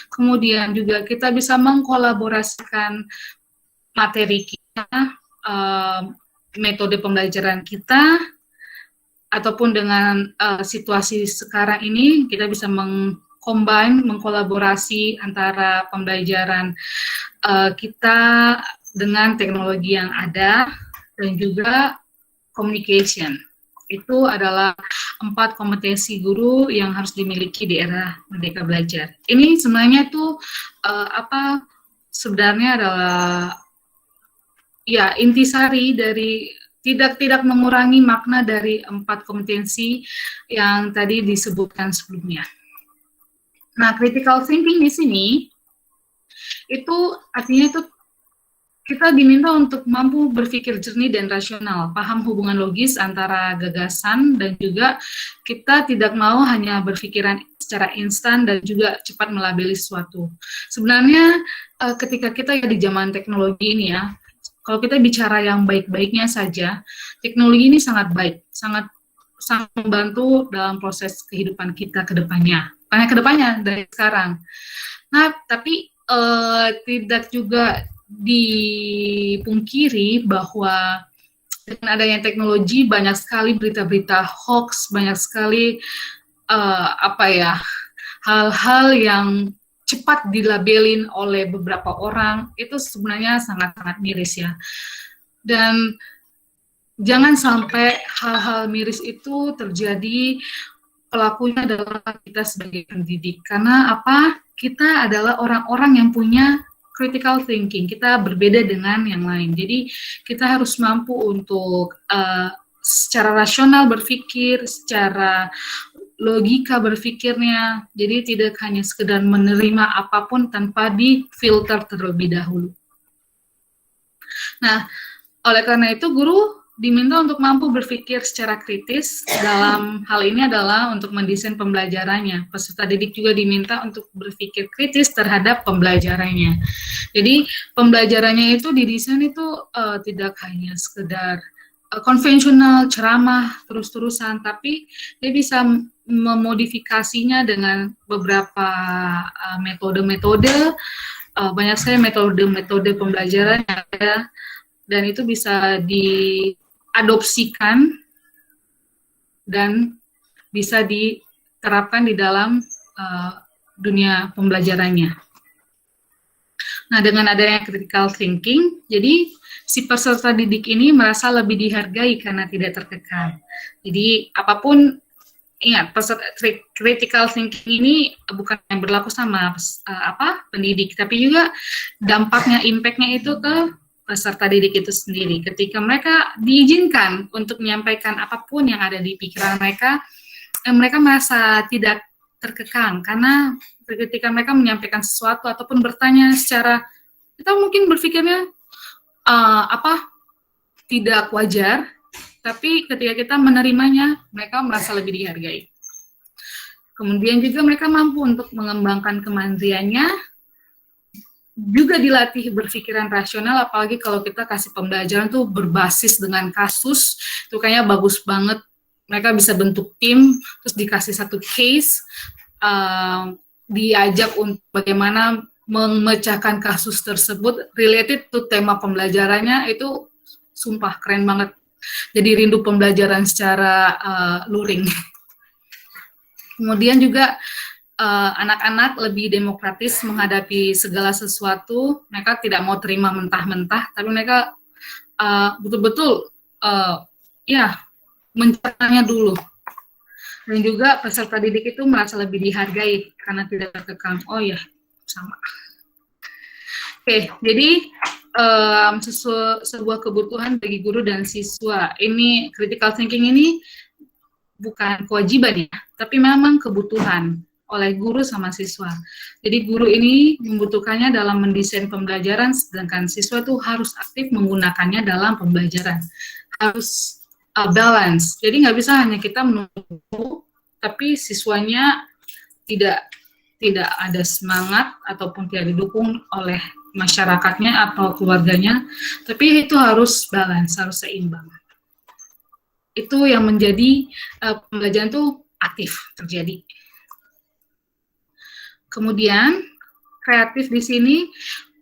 Kemudian juga kita bisa mengkolaborasikan materi kita, metode pembelajaran kita, ataupun dengan situasi sekarang ini kita bisa mengkolaborasi antara pembelajaran kita dengan teknologi yang ada, dan juga communication. Itu adalah 4 kompetensi guru yang harus dimiliki di era Merdeka Belajar. Ini sebenarnya itu sebenarnya adalah ya intisari dari tidak mengurangi makna dari 4 kompetensi yang tadi disebutkan sebelumnya. Nah, critical thinking di sini itu artinya itu kita diminta untuk mampu berpikir jernih dan rasional, paham hubungan logis antara gagasan, dan juga kita tidak mau hanya berpikiran secara instan dan juga cepat melabeli sesuatu. Sebenarnya ketika kita ya di zaman teknologi ini ya, kalau kita bicara yang baik-baiknya saja, teknologi ini sangat baik, sangat membantu dalam proses kehidupan kita ke depannya. Banyak ke depannya dari sekarang. Nah, tapi tidak juga dipungkiri bahwa dengan adanya teknologi banyak sekali berita-berita hoax, banyak sekali hal-hal yang cepat dilabelin oleh beberapa orang, itu sebenarnya sangat-sangat miris ya. Dan jangan sampai hal-hal miris itu terjadi, pelakunya adalah kita sebagai pendidik. Karena apa? Kita adalah orang-orang yang punya critical thinking, kita berbeda dengan yang lain. Jadi kita harus mampu untuk secara rasional berpikir, secara logika berpikirnya. Jadi tidak hanya sekedar menerima apapun tanpa difilter terlebih dahulu. Nah, oleh karena itu guru diminta untuk mampu berpikir secara kritis. Dalam hal ini adalah untuk mendesain pembelajarannya. Peserta didik juga diminta untuk berpikir kritis terhadap pembelajarannya. Jadi pembelajarannya itu didesain itu tidak hanya sekedar konvensional, ceramah, terus-terusan, tapi dia bisa memodifikasinya dengan beberapa metode-metode, banyak sekali metode-metode pembelajaran yang ada, dan itu bisa diadopsikan dan bisa diterapkan di dalam dunia pembelajarannya. Nah, dengan adanya critical thinking, jadi si peserta didik ini merasa lebih dihargai karena tidak terkekang. Jadi apapun, ingat, critical thinking ini bukan yang berlaku sama pendidik, tapi juga dampaknya, impact-nya itu ke peserta didik itu sendiri. Ketika mereka diizinkan untuk menyampaikan apapun yang ada di pikiran mereka, mereka merasa tidak terkekang, karena ketika mereka menyampaikan sesuatu ataupun bertanya secara, kita mungkin berpikirnya tidak wajar, tapi ketika kita menerimanya, mereka merasa lebih dihargai. Kemudian juga mereka mampu untuk mengembangkan kemandiriannya, juga dilatih berpikiran rasional, apalagi kalau kita kasih pembelajaran tuh berbasis dengan kasus, itu kayaknya bagus banget. Mereka bisa bentuk tim, terus dikasih satu case, diajak untuk bagaimana memecahkan kasus tersebut related to tema pembelajarannya, itu sumpah keren banget. Jadi rindu pembelajaran secara luring. Kemudian juga anak-anak lebih demokratis menghadapi segala sesuatu. Mereka tidak mau terima mentah-mentah, tapi mereka betul-betul mencernanya dulu. Dan juga peserta didik itu merasa lebih dihargai karena tidak terkekang. Oh ya, sama. Oke, jadi sebuah kebutuhan bagi guru dan siswa. Ini critical thinking ini bukan kewajiban ya, tapi memang kebutuhan oleh guru sama siswa. Jadi guru ini membutuhkannya dalam mendesain pembelajaran, sedangkan siswa itu harus aktif menggunakannya dalam pembelajaran. Harus balance. Jadi nggak bisa hanya kita menunggu, tapi siswanya tidak ada semangat ataupun tidak didukung oleh masyarakatnya atau keluarganya, tapi itu harus balance, harus seimbang. Itu yang menjadi pembelajaran itu aktif terjadi. Kemudian kreatif di sini,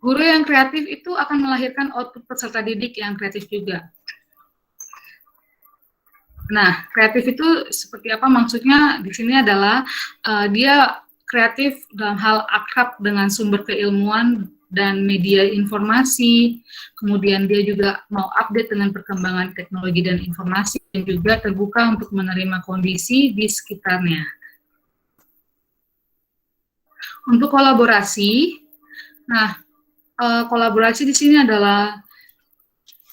guru yang kreatif itu akan melahirkan output peserta didik yang kreatif juga. Nah, kreatif itu seperti apa? Maksudnya di sini adalah dia kreatif dalam hal akrab dengan sumber keilmuan dan media informasi, kemudian dia juga mau update dengan perkembangan teknologi dan informasi, dan juga terbuka untuk menerima kondisi di sekitarnya. Untuk kolaborasi, nah kolaborasi di sini adalah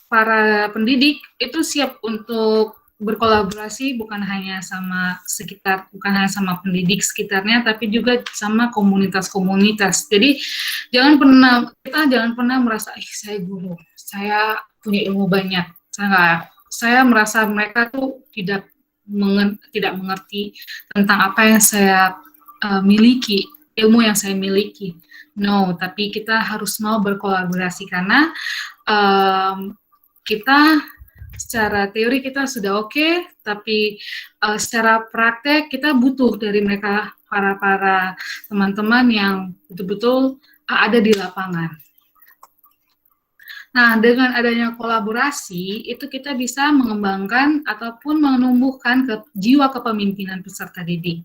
para pendidik itu siap untuk berkolaborasi bukan hanya sama sekitar, bukan hanya sama pendidik sekitarnya, tapi juga sama komunitas-komunitas. Jadi kita jangan pernah merasa, saya guru, saya punya ilmu banyak. Saya merasa mereka tuh tidak mengerti tentang apa yang saya miliki, ilmu yang saya miliki. No, tapi kita harus mau berkolaborasi karena kita secara teori kita sudah oke, tapi secara praktek kita butuh dari mereka para teman-teman yang betul-betul ada di lapangan. Nah, dengan adanya kolaborasi itu kita bisa mengembangkan ataupun menumbuhkan jiwa kepemimpinan peserta didik.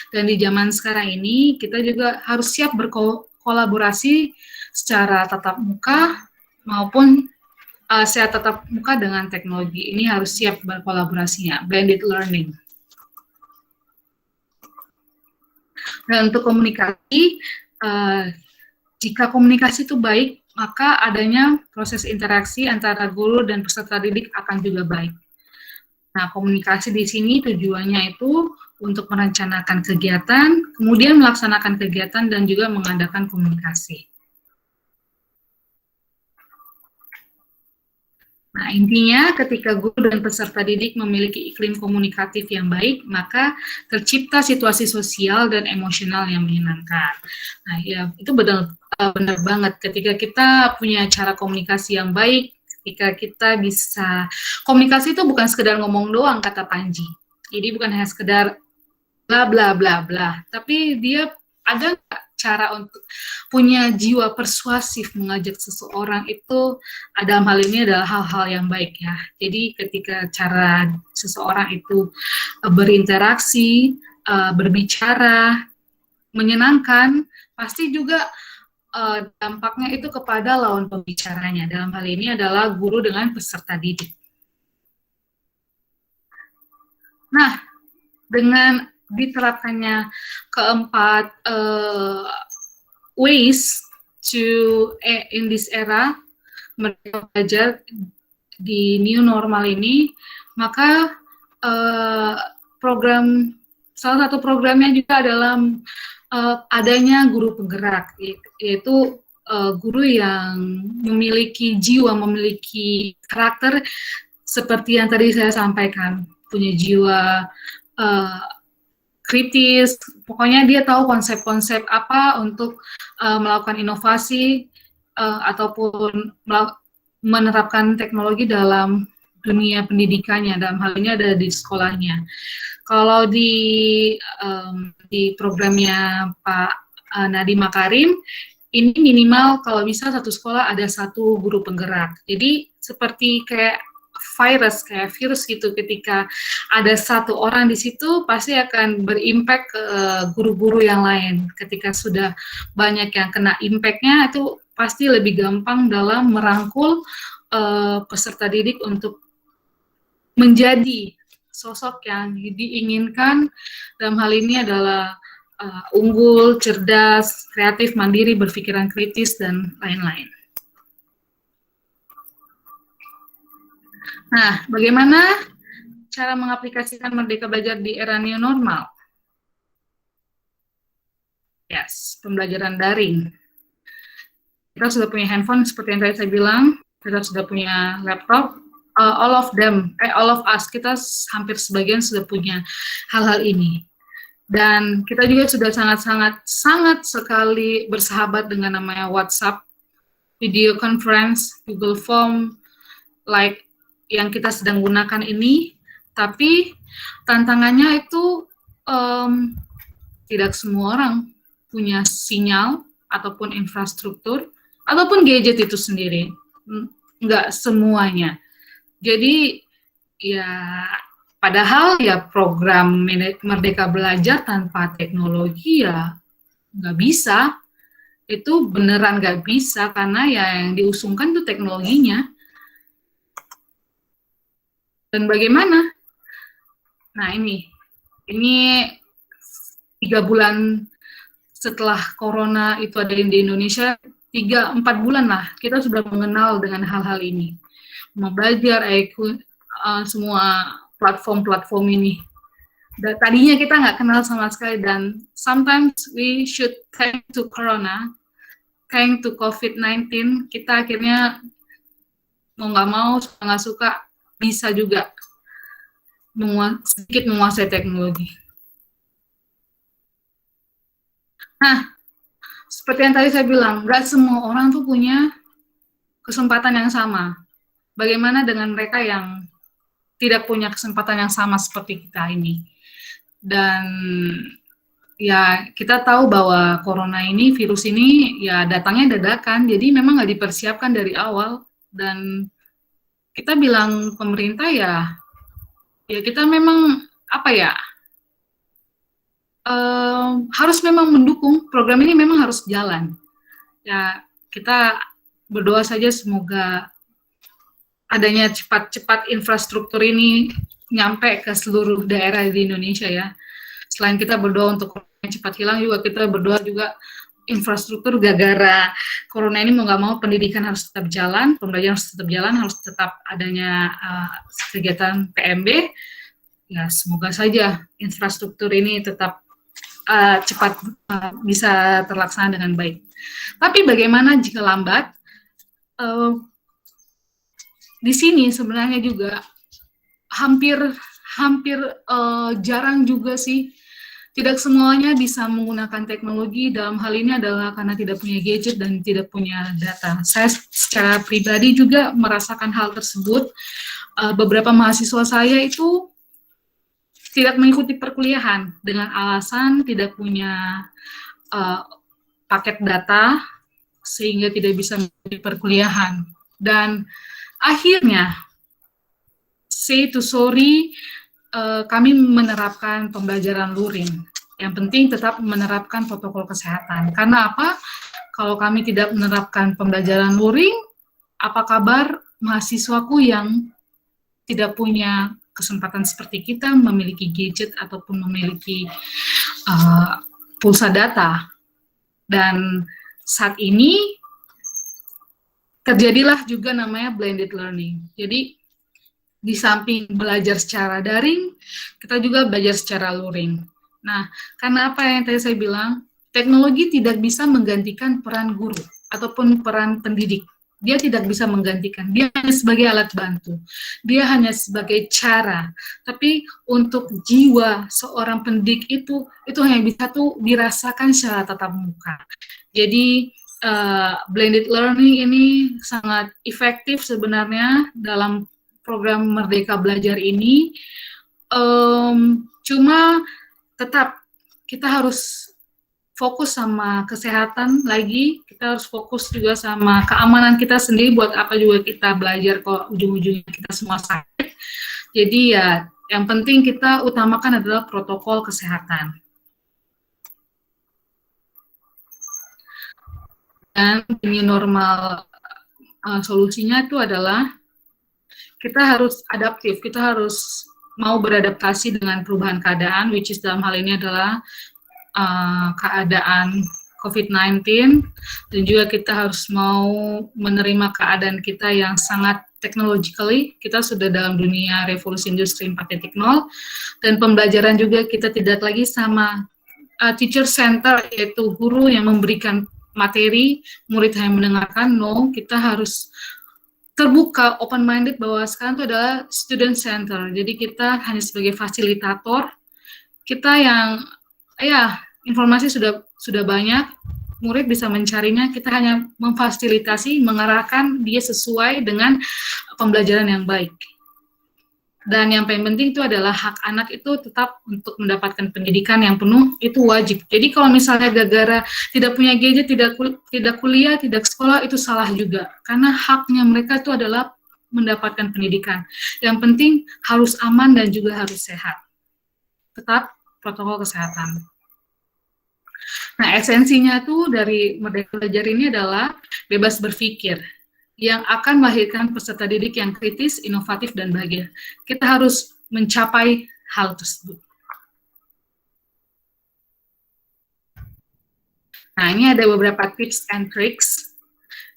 Dan di zaman sekarang ini kita juga harus siap berkolaborasi secara tatap muka maupun secara tatap muka dengan teknologi. Ini harus siap berkolaborasinya, blended learning. Dan untuk komunikasi, jika komunikasi itu baik, maka adanya proses interaksi antara guru dan peserta didik akan juga baik. Nah, komunikasi di sini tujuannya itu untuk merencanakan kegiatan, kemudian melaksanakan kegiatan dan juga mengadakan komunikasi. Nah, intinya ketika guru dan peserta didik memiliki iklim komunikatif yang baik, maka tercipta situasi sosial dan emosional yang menyenangkan. Nah, ya itu benar banget. Ketika kita punya cara komunikasi yang baik, ketika kita bisa, komunikasi itu bukan sekedar ngomong doang, kata Panji. Jadi bukan hanya sekedar bla bla bla bla, tapi dia ada cara untuk punya jiwa persuasif mengajak seseorang itu, dalam hal ini adalah hal-hal yang baik ya. Jadi ketika cara seseorang itu berinteraksi, berbicara, menyenangkan, pasti juga dampaknya itu kepada lawan pembicaranya. Dalam hal ini adalah guru dengan peserta didik. Nah, dengan diterapkannya keempat ways to in this era mereka belajar di new normal ini, maka salah satu programnya juga adalah adanya guru penggerak, yaitu guru yang memiliki jiwa, memiliki karakter seperti yang tadi saya sampaikan, punya jiwa kritis, pokoknya dia tahu konsep-konsep apa untuk melakukan inovasi ataupun menerapkan teknologi dalam dunia pendidikannya, dalam hal ini ada di sekolahnya. Kalau di programnya Pak Nadiem Makarim, ini minimal kalau bisa satu sekolah ada satu guru penggerak. Jadi seperti kayak virus gitu, ketika ada satu orang di situ pasti akan berimpact ke guru-guru yang lain. Ketika sudah banyak yang kena impact-nya, itu pasti lebih gampang dalam merangkul peserta didik untuk menjadi sosok yang diinginkan. Dalam hal ini adalah unggul, cerdas, kreatif, mandiri, berpikiran kritis, dan lain-lain. Nah, bagaimana cara mengaplikasikan Merdeka Belajar di era new normal? Yes, pembelajaran daring. Kita sudah punya handphone seperti yang tadi saya bilang, kita sudah punya laptop, all of us, kita hampir sebagian sudah punya hal-hal ini. Dan kita juga sudah sangat sekali bersahabat dengan namanya WhatsApp, video conference, Google Form, like yang kita sedang gunakan ini, tapi tantangannya itu tidak semua orang punya sinyal ataupun infrastruktur ataupun gadget itu sendiri, nggak semuanya. Jadi ya padahal ya program Merdeka Belajar tanpa teknologi ya nggak bisa, itu beneran nggak bisa karena ya yang diusungkan itu teknologinya. Dan bagaimana? Nah ini 3 bulan setelah Corona itu ada di Indonesia, 3-4 bulan lah kita sudah mengenal dengan hal-hal ini. Mau belajar, semua platform-platform ini. Dan tadinya kita nggak kenal sama sekali, dan sometimes we should thank to Corona, thank to COVID-19, kita akhirnya mau nggak mau, suka nggak suka, bisa juga sedikit menguasai teknologi. Nah, seperti yang tadi saya bilang, nggak semua orang tuh punya kesempatan yang sama. Bagaimana dengan mereka yang tidak punya kesempatan yang sama seperti kita ini? Dan ya, kita tahu bahwa corona ini, virus ini, ya datangnya dadakan, jadi memang nggak dipersiapkan dari awal. Dan kita bilang pemerintah ya kita memang harus memang mendukung program ini, memang harus jalan. Ya, kita berdoa saja semoga adanya cepat-cepat infrastruktur ini nyampe ke seluruh daerah di Indonesia ya. Selain kita berdoa untuk corona cepat hilang, juga kita berdoa juga infrastruktur gara-gara corona ini mau nggak mau pendidikan harus tetap jalan, pembelajaran harus tetap jalan, harus tetap adanya kegiatan PMB. Ya, semoga saja infrastruktur ini tetap cepat bisa terlaksana dengan baik. Tapi bagaimana jika lambat? Di sini sebenarnya juga hampir jarang juga sih, tidak semuanya bisa menggunakan teknologi. Dalam hal ini adalah karena tidak punya gadget dan tidak punya data. Saya secara pribadi juga merasakan hal tersebut. Beberapa mahasiswa saya itu tidak mengikuti perkuliahan dengan alasan tidak punya paket data, sehingga tidak bisa mengikuti perkuliahan. Dan akhirnya, say to sorry, kami menerapkan pembelajaran luring. Yang penting tetap menerapkan protokol kesehatan. Karena apa? Kalau kami tidak menerapkan pembelajaran luring, apa kabar mahasiswaku yang tidak punya kesempatan seperti kita, memiliki gadget ataupun memiliki pulsa data. Dan saat ini terjadilah juga namanya blended learning. Jadi di samping belajar secara daring, kita juga belajar secara luring. Nah, karena apa yang tadi saya bilang, teknologi tidak bisa menggantikan peran guru ataupun peran pendidik. Dia tidak bisa menggantikan, dia hanya sebagai alat bantu, dia hanya sebagai cara. Tapi untuk jiwa seorang pendidik itu hanya bisa tuh dirasakan secara tatap muka. Jadi blended learning ini sangat efektif sebenarnya dalam program Merdeka Belajar ini. Cuma tetap kita harus fokus sama kesehatan lagi, kita harus fokus juga sama keamanan kita sendiri. Buat apa juga kita belajar kok ujung-ujungnya kita semua sakit. Jadi ya yang penting kita utamakan adalah protokol kesehatan. Dan new normal solusinya itu adalah kita harus adaptif, kita harus mau beradaptasi dengan perubahan keadaan, which is dalam hal ini adalah keadaan COVID-19, dan juga kita harus mau menerima keadaan kita yang sangat technologically, kita sudah dalam dunia revolusi industri 4.0, dan pembelajaran juga kita tidak lagi sama teacher center, yaitu guru yang memberikan materi, murid hanya mendengarkan. No, kita harus terbuka, open-minded, bahwa sekarang itu adalah student center, jadi kita hanya sebagai fasilitator, kita yang informasi sudah banyak, murid bisa mencarinya, kita hanya memfasilitasi, mengarahkan dia sesuai dengan pembelajaran yang baik. Dan yang paling penting itu adalah hak anak itu tetap untuk mendapatkan pendidikan yang penuh, itu wajib. Jadi kalau misalnya gara-gara tidak punya gadget, tidak kuliah, tidak sekolah, itu salah juga. Karena haknya mereka itu adalah mendapatkan pendidikan. Yang penting harus aman dan juga harus sehat. Tetap protokol kesehatan. Nah, esensinya tuh dari Merdeka Belajar ini adalah bebas berpikir, yang akan melahirkan peserta didik yang kritis, inovatif, dan bahagia. Kita harus mencapai hal tersebut. Nah, ini ada beberapa tips and tricks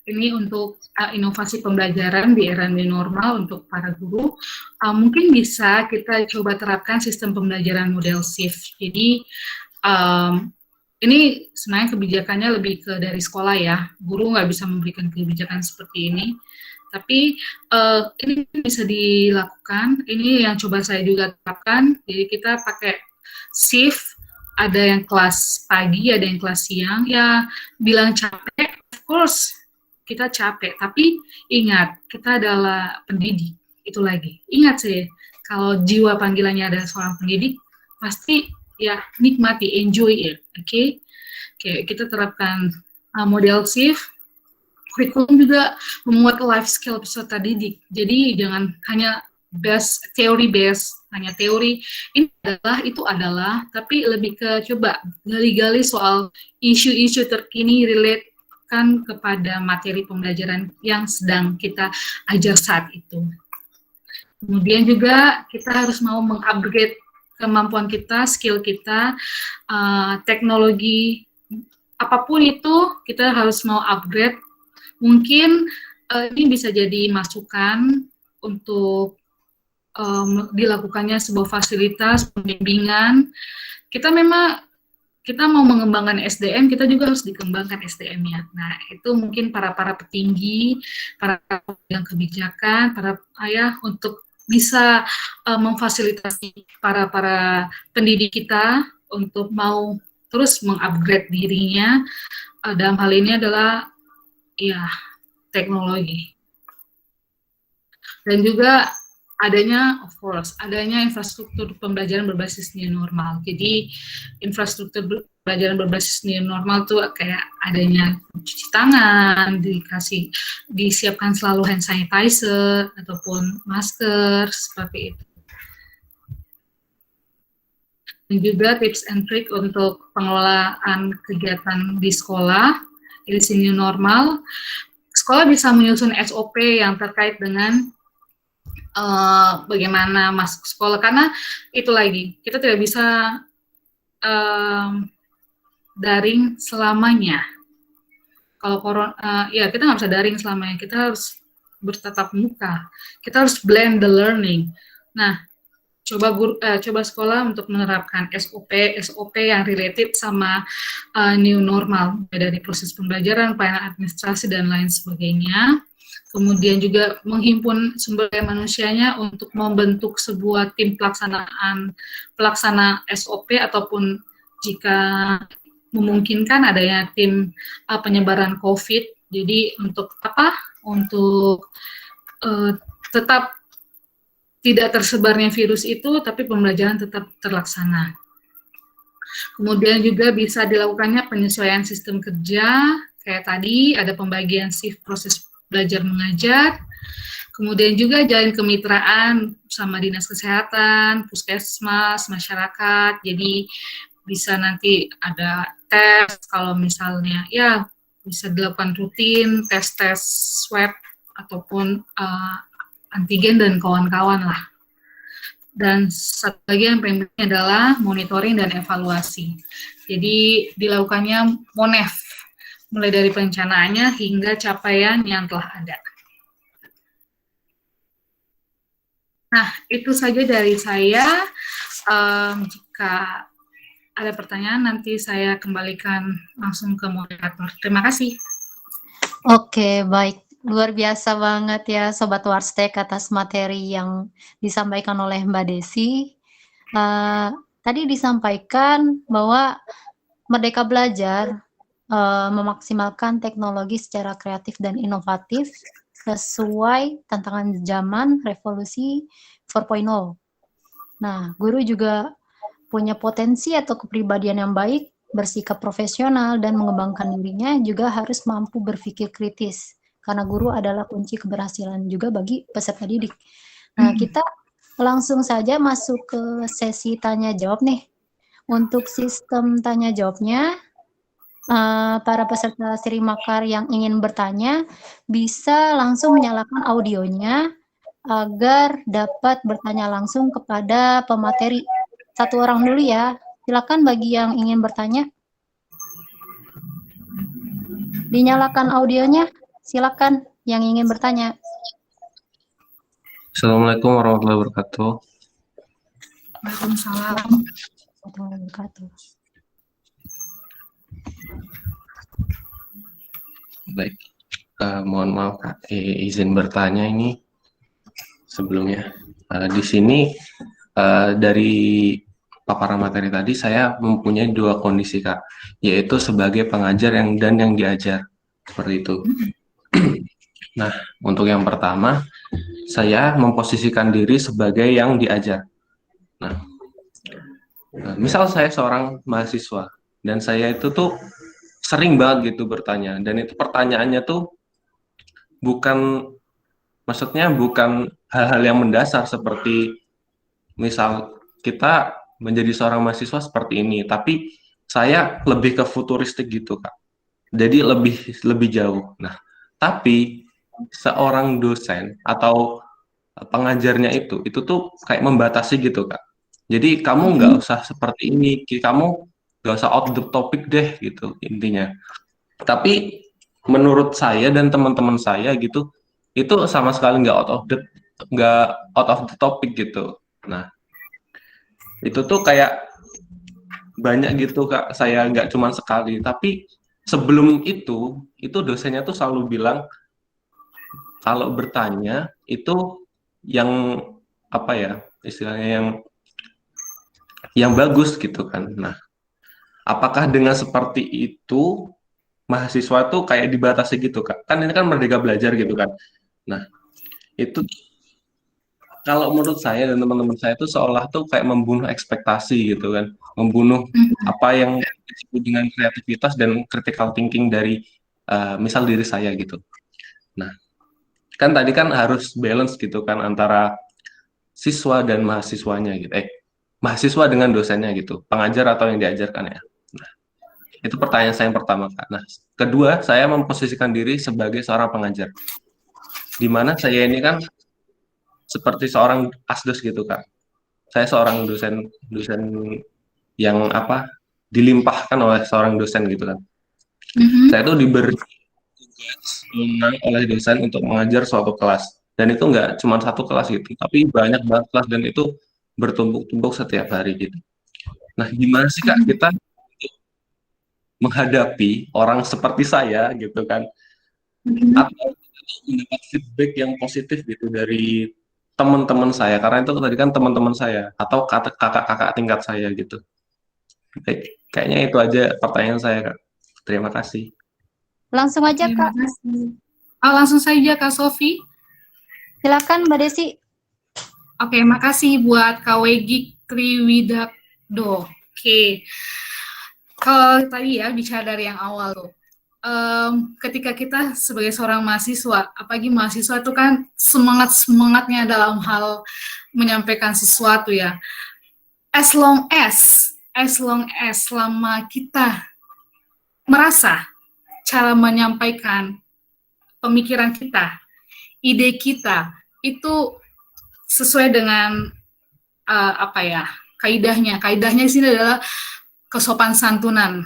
Ini untuk inovasi pembelajaran di era new normal untuk para guru. Mungkin bisa kita coba terapkan sistem pembelajaran model shift. Jadi ini sebenarnya kebijakannya lebih ke dari sekolah ya. Guru nggak bisa memberikan kebijakan seperti ini. Tapi ini bisa dilakukan. Ini yang coba saya juga terapkan. Jadi kita pakai shift. Ada yang kelas pagi, ada yang kelas siang. Ya bilang capek, of course kita capek, tapi ingat, kita adalah pendidik, itu lagi. Ingat sih, kalau jiwa panggilannya ada seorang pendidik, pasti ya nikmati, enjoy it, oke? Oke, kita terapkan model shift, kurikulum juga memuat life skill peserta didik, jadi jangan hanya teori based, hanya teori, itu adalah, tapi lebih ke coba gali-gali soal isu-isu terkini relate kepada materi pembelajaran yang sedang kita ajar saat itu. Kemudian juga kita harus mau mengupgrade kemampuan kita, skill kita, teknologi, apapun itu kita harus mau upgrade. Mungkin ini bisa jadi masukan untuk dilakukannya sebuah fasilitas pembimbingan. Kita mau mengembangkan SDM, kita juga harus dikembangkan SDM-nya. Nah, itu mungkin para petinggi, para pemegang kebijakan, para ayah untuk bisa memfasilitasi para pendidik kita untuk mau terus mengupgrade dirinya. Dalam hal ini adalah ya teknologi. Dan juga adanya infrastruktur pembelajaran berbasis new normal. Jadi infrastruktur pembelajaran berbasis new normal tuh kayak adanya cuci tangan, disiapkan selalu hand sanitizer ataupun masker seperti itu. Dan juga tips and trick untuk pengelolaan kegiatan di sekolah, edisi new normal. Sekolah bisa menyusun SOP yang terkait dengan bagaimana masuk sekolah, karena itu lagi kita tidak bisa daring selamanya. Kalau ya kita nggak bisa daring selamanya, kita harus bertatap muka, kita harus blend the learning. Nah, coba sekolah untuk menerapkan SOP yang related sama new normal, dari proses pembelajaran, pelayanan administrasi dan lain sebagainya. Kemudian juga menghimpun sumber daya manusianya untuk membentuk sebuah tim pelaksana SOP, ataupun jika memungkinkan adanya tim penyebaran COVID. Jadi untuk apa? Untuk tetap tidak tersebarnya virus itu, tapi pembelajaran tetap terlaksana. Kemudian juga bisa dilakukannya penyesuaian sistem kerja, kayak tadi ada pembagian shift proses belajar mengajar, kemudian juga jalin kemitraan sama dinas kesehatan, puskesmas, masyarakat. Jadi bisa nanti ada tes, kalau misalnya ya bisa dilakukan rutin, tes swab ataupun antigen dan kawan-kawan lah. Dan satu lagi yang penting adalah monitoring dan evaluasi. Jadi dilakukannya MONEF, mulai dari perencanaannya hingga capaian yang telah ada. Nah, itu saja dari saya. Jika ada pertanyaan, nanti saya kembalikan langsung ke moderator. Terima kasih. Oke, baik. Luar biasa banget ya Sobat Warstek atas materi yang disampaikan oleh Mbak Desi. Tadi disampaikan bahwa Merdeka Belajar memaksimalkan teknologi secara kreatif dan inovatif sesuai tantangan zaman revolusi 4.0. Nah, guru juga punya potensi atau kepribadian yang baik, bersikap profesional, dan mengembangkan dirinya juga harus mampu berpikir kritis, karena guru adalah kunci keberhasilan juga bagi peserta didik. Nah, kita langsung saja masuk ke sesi tanya-jawab nih. Untuk sistem tanya-jawabnya, para peserta Seri Makar yang ingin bertanya bisa langsung menyalakan audionya agar dapat bertanya langsung kepada pemateri. Satu orang dulu ya. Silakan bagi yang ingin bertanya. Dinyalakan audionya. Silakan yang ingin bertanya. Assalamualaikum warahmatullahi wabarakatuh. Waalaikumsalam. Warahmatullahi wabarakatuh. Baik, mohon maaf Kak, izin bertanya ini sebelumnya. Di sini dari paparan materi tadi saya mempunyai dua kondisi Kak, yaitu sebagai pengajar dan yang diajar, seperti itu. Nah, untuk yang pertama, saya memposisikan diri sebagai yang diajar. Nah, misal saya seorang mahasiswa, dan saya itu tuh sering banget gitu bertanya, dan itu pertanyaannya tuh maksudnya bukan hal-hal yang mendasar seperti misal kita menjadi seorang mahasiswa seperti ini, tapi saya lebih ke futuristik gitu Kak. Jadi lebih jauh. Nah, tapi seorang dosen atau pengajarnya itu tuh kayak membatasi gitu Kak. Jadi kamu nggak usah seperti ini, kamu nggak usah out the topic deh gitu intinya. Tapi menurut saya dan teman-teman saya gitu, itu sama sekali nggak out of the topic gitu. Nah, itu tuh kayak banyak gitu Kak, saya nggak cuma sekali, tapi sebelum itu dosennya tuh selalu bilang kalau bertanya itu yang apa ya istilahnya yang bagus gitu kan. Nah, apakah dengan seperti itu mahasiswa tuh kayak dibatasi gitu Kak? Kan ini kan merdeka belajar gitu kan. Nah, itu kalau menurut saya dan teman-teman saya tuh seolah tuh kayak membunuh ekspektasi gitu kan, membunuh apa yang disebut dengan kreativitas dan critical thinking dari misal diri saya gitu. Nah, kan tadi kan harus balance gitu kan antara siswa dan mahasiswanya gitu. Mahasiswa dengan dosennya gitu, pengajar atau yang diajarkan ya. Nah, itu pertanyaan saya yang pertama Kak. Nah, kedua saya memposisikan diri sebagai seorang pengajar, di mana saya ini kan seperti seorang asdos gitu Kak. Saya seorang dosen yang dilimpahkan oleh seorang dosen gitu kan. Saya tuh diberi tugas oleh dosen untuk mengajar suatu kelas, dan itu nggak cuma satu kelas gitu, tapi banyak banget kelas dan itu bertumpuk-tumpuk setiap hari gitu. Nah, gimana sih Kak kita menghadapi orang seperti saya gitu kan, atau mendapat feedback yang positif gitu dari teman-teman saya, karena itu tadi kan teman-teman saya atau kakak-kakak tingkat saya gitu. Kayaknya itu aja pertanyaan saya Kak. Terima kasih. Langsung aja Terima Kak. kasih. Langsung saja Kak Sofi. Silakan Mbak Desi. Oke, makasih buat Kak Wegi Triwidakdo. Oke. Kalau tadi ya bicara dari yang awal tuh. Ketika kita sebagai seorang mahasiswa, apalagi mahasiswa itu kan semangatnya dalam hal menyampaikan sesuatu ya. As long as selama kita merasa cara menyampaikan pemikiran kita, ide kita itu sesuai dengan kaidahnya. Kaidahnya di sini adalah kesopan santunan.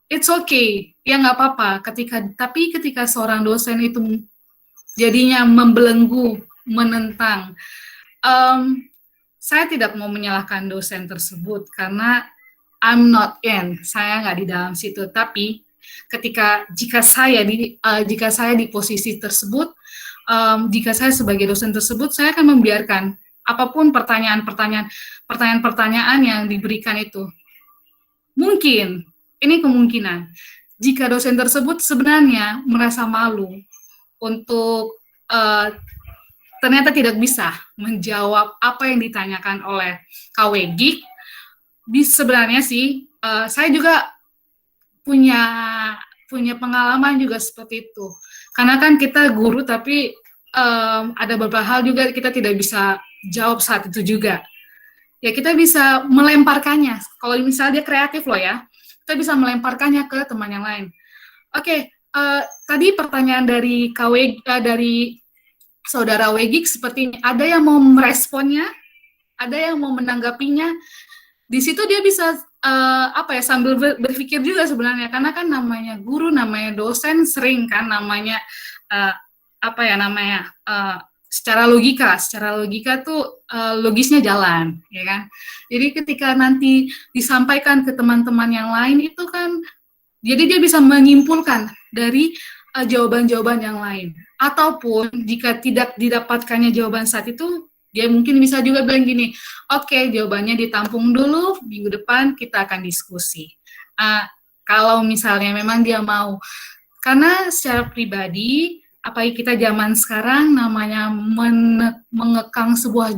It's okay, ya nggak apa-apa. Tapi ketika seorang dosen itu jadinya membelenggu, menentang, saya tidak mau menyalahkan dosen tersebut karena I'm not in, saya nggak di dalam situ. Tapi jika saya di posisi tersebut, jika saya sebagai dosen tersebut, saya akan membiarkan apapun pertanyaan-pertanyaan yang diberikan itu. Mungkin ini kemungkinan jika dosen tersebut sebenarnya merasa malu untuk ternyata tidak bisa menjawab apa yang ditanyakan oleh KWG. Sebenarnya sih saya juga punya pengalaman juga seperti itu. Karena kan kita guru tapi ada beberapa hal juga kita tidak bisa jawab saat itu juga. Ya kita bisa melemparkannya. Kalau misalnya dia kreatif loh ya, kita bisa melemparkannya ke teman yang lain. Oke, tadi pertanyaan dari dari saudara Wegik seperti ini. Ada yang mau meresponnya, ada yang mau menanggapinya. Di situ dia bisa apa ya, sambil berpikir juga sebenarnya, karena kan namanya guru, namanya dosen, sering kan namanya apa ya namanya secara logika tuh logisnya jalan, ya kan. Jadi ketika nanti disampaikan ke teman-teman yang lain itu kan, jadi dia bisa menyimpulkan dari jawaban-jawaban yang lain. Ataupun jika tidak didapatkannya jawaban saat itu, dia mungkin bisa juga bilang gini, oke, jawabannya ditampung dulu, minggu depan kita akan diskusi. Kalau misalnya memang dia mau, karena secara pribadi, apalagi kita zaman sekarang namanya mengekang sebuah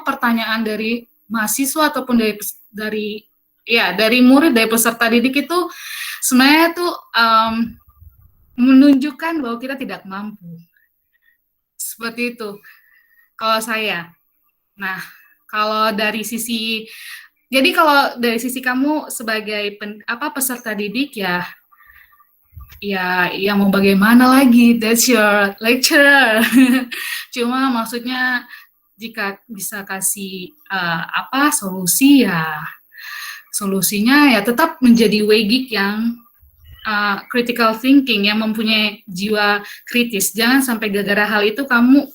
pertanyaan dari mahasiswa ataupun dari murid, dari peserta didik itu sebenarnya tuh menunjukkan bahwa kita tidak mampu. Seperti itu kalau saya. Nah, kalau dari sisi kamu sebagai peserta didik ya mau bagaimana lagi, that's your lecturer. Cuma maksudnya jika bisa kasih solusi, ya solusinya ya tetap menjadi WGIK yang critical thinking, yang mempunyai jiwa kritis. Jangan sampai gara-gara hal itu kamu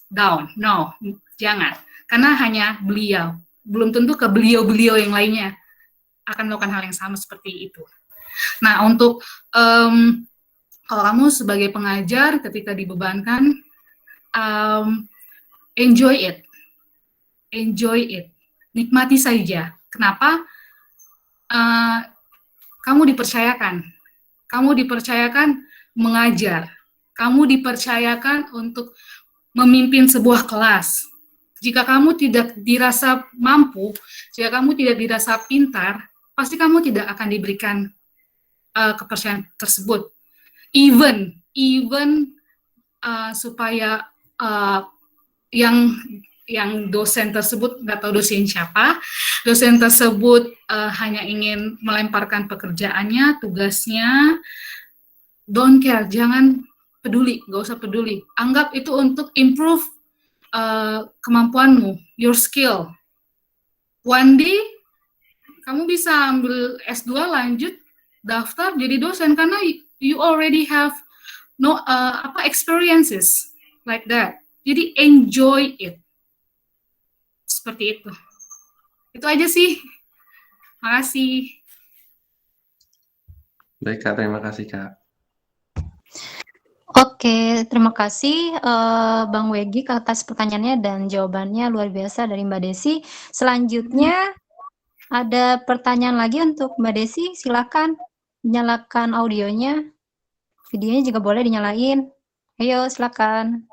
down. No, jangan. Karena hanya beliau, belum tentu ke beliau-beliau yang lainnya akan melakukan hal yang sama seperti itu. Nah, untuk kalau kamu sebagai pengajar ketika dibebankan, enjoy it, nikmati saja. Kenapa? Kamu dipercayakan mengajar, kamu dipercayakan untuk memimpin sebuah kelas. Jika kamu tidak dirasa mampu, jika kamu tidak dirasa pintar, pasti kamu tidak akan diberikan kepercayaan tersebut. Even supaya yang dosen tersebut, nggak tahu dosen siapa, dosen tersebut hanya ingin melemparkan pekerjaannya, tugasnya, don't care, jangan peduli, nggak usah peduli. Anggap itu untuk improve kemampuanmu, your skill. One day, kamu bisa ambil S2, lanjut, daftar jadi dosen, karena you already have experiences like that. Jadi enjoy it. Seperti itu. Itu aja sih. Makasih. Baik, Kak. Terima kasih, Kak. Oke, terima kasih Bang Wegi atas pertanyaannya dan jawabannya luar biasa dari Mbak Desi. Selanjutnya ada pertanyaan lagi untuk Mbak Desi. Silakan nyalakan audionya. Videonya juga boleh dinyalain. Ayo, silakan.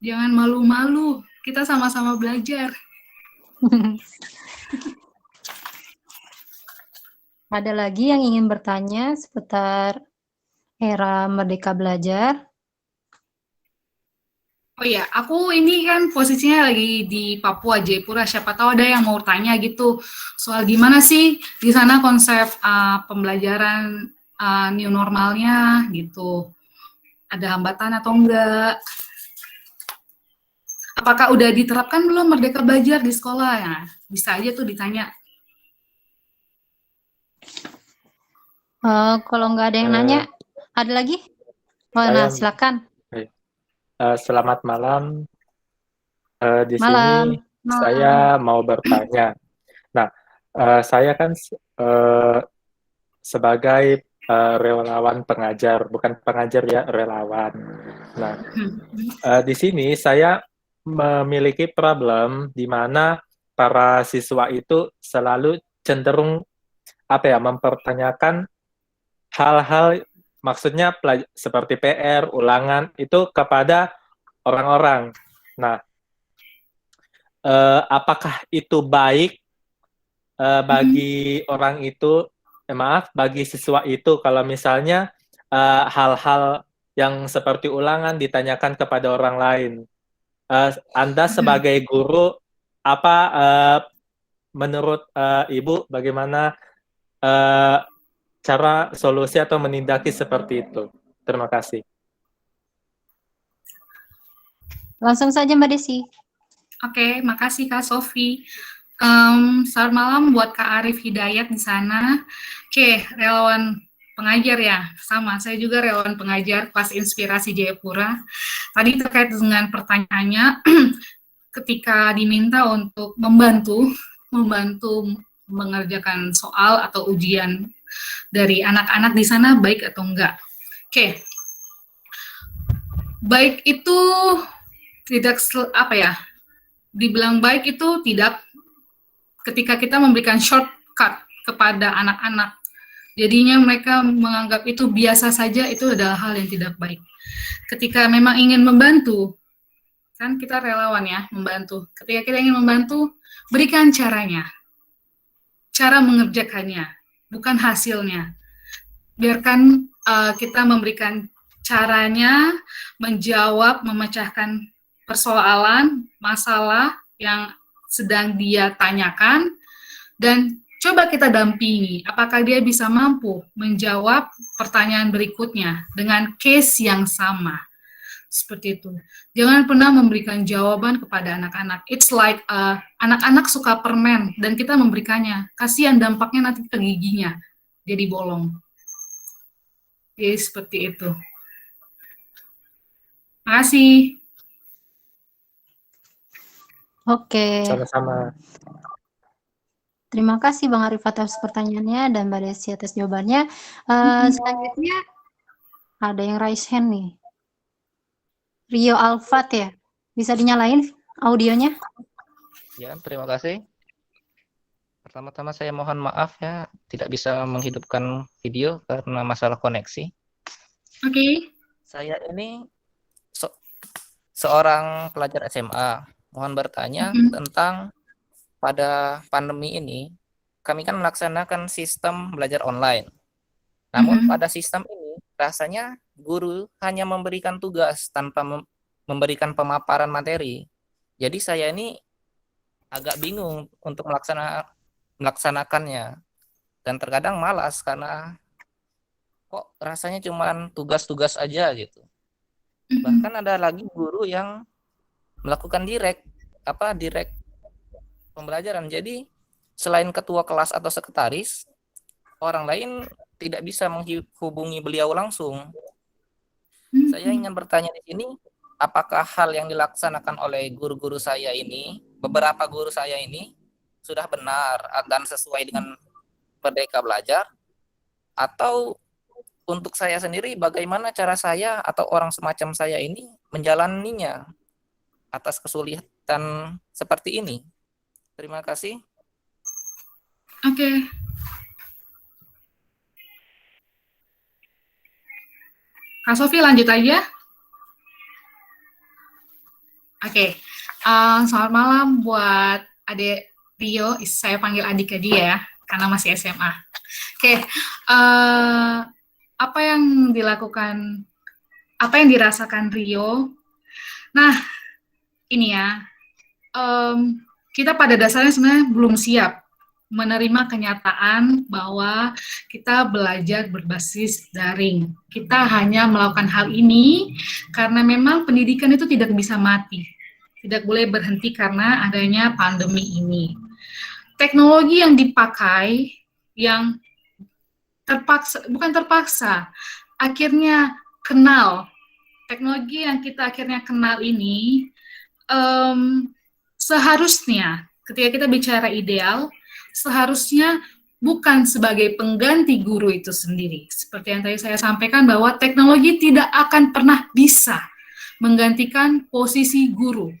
Jangan malu-malu. Kita sama-sama belajar. Ada lagi yang ingin bertanya seputar era Merdeka Belajar? Oh iya, aku ini kan posisinya lagi di Papua, Jayapura. Siapa tahu ada yang mau tanya gitu soal gimana sih di sana konsep pembelajaran new normalnya gitu. Ada hambatan atau enggak? Apakah udah diterapkan belum Merdeka Belajar di sekolah? Ya, bisa aja tuh ditanya. Kalau nggak ada yang nanya, ada lagi? Nah, silakan. Selamat malam. Di Malam. sini saya mau bertanya. Nah, saya kan sebagai relawan pengajar, bukan pengajar ya, relawan. Nah, di sini saya memiliki problem di mana para siswa itu selalu cenderung mempertanyakan hal-hal, maksudnya seperti PR, ulangan itu kepada orang-orang. Nah, apakah itu baik bagi orang itu? Bagi siswa itu kalau misalnya hal-hal yang seperti ulangan ditanyakan kepada orang lain. Anda sebagai guru, menurut Ibu bagaimana cara solusi atau menindaki seperti itu? Terima kasih. Langsung saja Mbak Desi. Oke, makasih Kak Sofi. Selamat malam buat Kak Arif Hidayat di sana. Oke, relawan pengajar ya, sama. Saya juga relawan pengajar pas Inspirasi Jayapura. Tadi terkait dengan pertanyaannya, ketika diminta untuk membantu mengerjakan soal atau ujian dari anak-anak di sana, baik atau enggak? Oke, baik itu tidak apa ya? Dibilang baik itu tidak ketika kita memberikan shortcut kepada anak-anak. Jadinya mereka menganggap itu biasa saja, itu adalah hal yang tidak baik. Ketika memang ingin membantu, kan kita relawan ya, membantu. Ketika kita ingin membantu, berikan caranya. Cara mengerjakannya, bukan hasilnya. Biarkan kita memberikan caranya, menjawab, memecahkan persoalan, masalah yang sedang dia tanyakan, dan coba kita dampingi, apakah dia bisa mampu menjawab pertanyaan berikutnya dengan case yang sama. Seperti itu. Jangan pernah memberikan jawaban kepada anak-anak. It's like anak-anak suka permen, dan kita memberikannya. Kasihan dampaknya nanti ke giginya, jadi bolong. Jadi seperti itu. Terima kasih. Oke. Sama-sama. Terima kasih Bang Arif atas pertanyaannya dan Mbak Desi atas jawabannya. Selanjutnya ada yang raise hand nih. Rio Alfat ya. Bisa dinyalain audionya? Ya, terima kasih. Pertama-tama saya mohon maaf ya, tidak bisa menghidupkan video karena masalah koneksi. Oke. Saya ini seorang pelajar SMA. Mohon bertanya tentang pada pandemi ini, kami kan melaksanakan sistem belajar online. Namun pada sistem ini, rasanya guru hanya memberikan tugas tanpa memberikan pemaparan materi. Jadi saya ini agak bingung untuk melaksanakannya. Dan terkadang malas karena kok rasanya cuma tugas-tugas aja gitu. Bahkan ada lagi guru yang melakukan direct pembelajaran. Jadi selain ketua kelas atau sekretaris, orang lain tidak bisa menghubungi beliau langsung. Saya ingin bertanya di sini, apakah hal yang dilaksanakan oleh guru-guru saya ini, beberapa guru saya ini, sudah benar dan sesuai dengan Merdeka Belajar? Atau untuk saya sendiri, bagaimana cara saya atau orang semacam saya ini menjalaninya atas kesulitan seperti ini? Terima kasih. Oke. Kak Sofi lanjut aja. Oke. Selamat malam buat adik Rio. Saya panggil adik aja ya, karena masih SMA. Oke. Apa yang dirasakan Rio? Nah, ini ya. Kita pada dasarnya sebenarnya belum siap menerima kenyataan bahwa kita belajar berbasis daring. Kita hanya melakukan hal ini karena memang pendidikan itu tidak bisa mati. Tidak boleh berhenti karena adanya pandemi ini. Teknologi yang dipakai, yang bukan terpaksa, akhirnya kenal. Teknologi yang kita akhirnya kenal ini, seharusnya ketika kita bicara ideal, seharusnya bukan sebagai pengganti guru itu sendiri. Seperti yang tadi saya sampaikan bahwa teknologi tidak akan pernah bisa menggantikan posisi guru.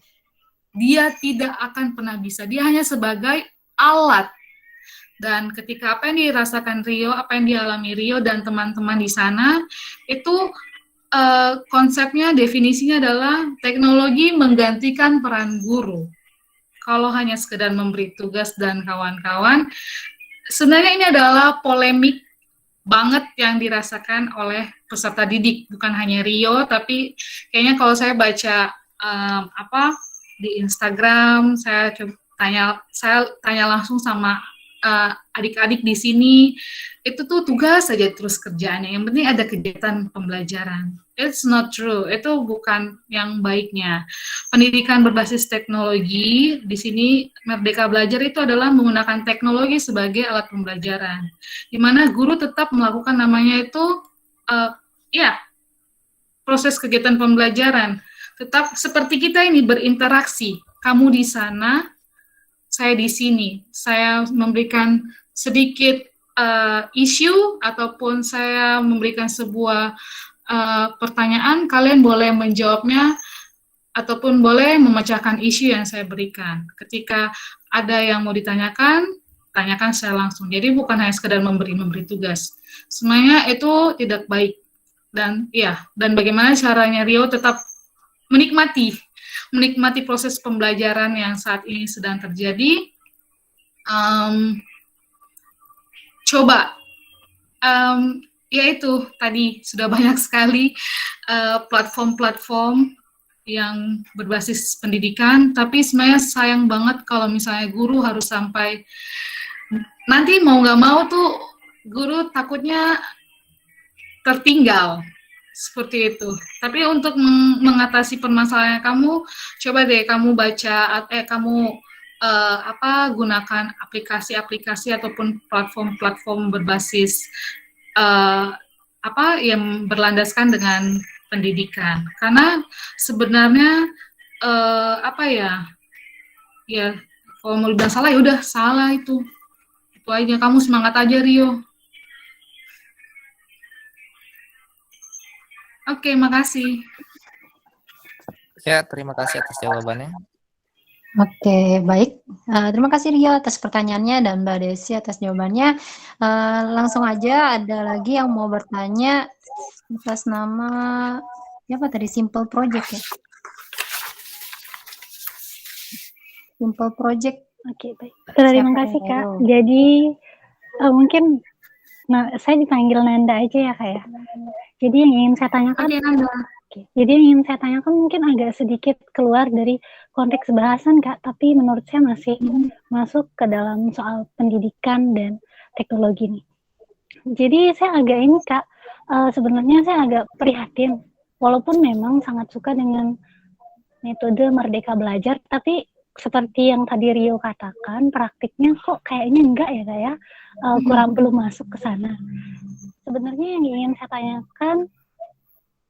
Dia tidak akan pernah bisa. Dia hanya sebagai alat. Dan ketika apa yang dirasakan Rio, apa yang dialami Rio dan teman-teman di sana, itu konsepnya, definisinya adalah teknologi menggantikan peran guru. Kalau hanya sekedar memberi tugas dan kawan-kawan, sebenarnya ini adalah polemik banget yang dirasakan oleh peserta didik, bukan hanya Rio, tapi kayaknya kalau saya baca di Instagram, saya tanya langsung sama adik-adik di sini itu tuh tugas saja terus kerjaannya. Yang penting ada kegiatan pembelajaran. It's not true. Itu bukan yang baiknya. Pendidikan berbasis teknologi di sini Merdeka Belajar itu adalah menggunakan teknologi sebagai alat pembelajaran, di mana guru tetap melakukan namanya itu proses kegiatan pembelajaran. Tetap seperti kita ini berinteraksi. Kamu di sana, saya di sini. Saya memberikan sedikit isu ataupun saya memberikan sebuah pertanyaan, kalian boleh menjawabnya ataupun boleh memecahkan isu yang saya berikan. Ketika ada yang mau ditanyakan, tanyakan saya langsung. Jadi bukan hanya sekedar memberi tugas. Semuanya itu tidak baik. Dan bagaimana caranya Rio tetap menikmati proses pembelajaran yang saat ini sedang terjadi. Yaitu tadi sudah banyak sekali platform-platform yang berbasis pendidikan, tapi sebenarnya sayang banget kalau misalnya guru harus sampai nanti mau nggak mau tuh guru takutnya tertinggal seperti itu. Tapi untuk mengatasi permasalahan kamu, coba deh kamu baca gunakan aplikasi-aplikasi ataupun platform-platform berbasis yang berlandaskan dengan pendidikan. Karena sebenarnya kalau mau dibilang salah ya udah salah itu. Itu aja, kamu semangat aja Rio. Oke, makasih. Ya, terima kasih atas jawabannya. Oke, baik. Terima kasih Rio atas pertanyaannya dan Mbak Desi atas jawabannya. Langsung aja ada lagi yang mau bertanya atas nama siapa tadi? Simple Project ya? Simple Project. Oke, baik. Terima kasih Kak. Jadi mungkin saya dipanggil Nanda aja ya Kak ya. Jadi yang ingin saya tanyakan, jadi yang ingin saya tanyakan mungkin agak sedikit keluar dari konteks bahasan Kak, tapi menurut saya masih masuk ke dalam soal pendidikan dan teknologi nih. Jadi saya agak ini Kak, sebenarnya saya agak prihatin, walaupun memang sangat suka dengan metode Merdeka Belajar, tapi seperti yang tadi Rio katakan, praktiknya kok kayaknya enggak ya Kak ya, kurang belum masuk ke sana. Sebenarnya yang ingin saya tanyakan,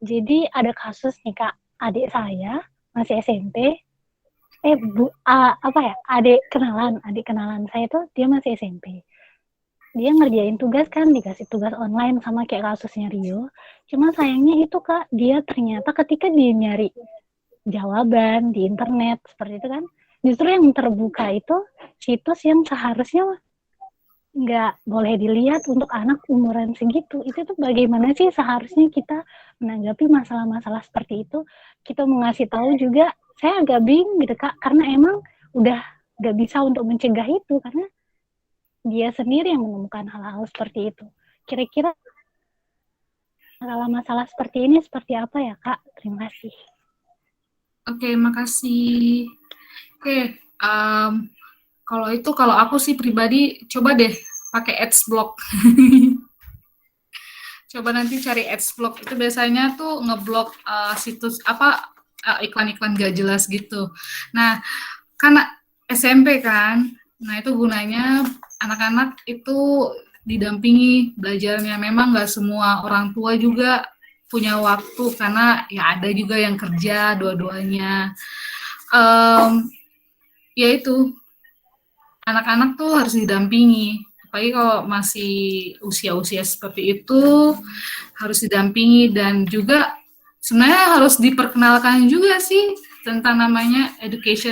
jadi ada kasus nih Kak, adik saya masih SMP, adik kenalan saya tuh dia masih SMP. Dia ngerjain tugas kan, dikasih tugas online sama kayak kasusnya Rio. Cuma sayangnya itu Kak, dia ternyata ketika dia nyari jawaban di internet seperti itu kan, justru yang terbuka itu situs yang seharusnya nggak boleh dilihat untuk anak umuran segitu. Itu tuh bagaimana sih seharusnya kita menanggapi masalah-masalah seperti itu? Kita mau ngasih tahu juga, saya agak bingung gitu Kak, karena emang udah nggak bisa untuk mencegah itu, karena dia sendiri yang menemukan hal-hal seperti itu. Kira-kira masalah-masalah seperti ini seperti apa ya Kak? Terima kasih. Oke, makasih. Oke, kalau aku sih pribadi coba deh pakai Adblock. Coba nanti cari Adblock, itu biasanya tuh ngeblok situs iklan-iklan gak jelas gitu. Nah, karena SMP kan, nah itu gunanya anak-anak itu didampingi belajarnya. Memang nggak semua orang tua juga punya waktu, karena ya ada juga yang kerja dua-duanya. Ya itu, anak-anak tuh harus didampingi, apalagi kalau masih usia-usia seperti itu harus didampingi, dan juga sebenarnya harus diperkenalkan juga sih tentang namanya sex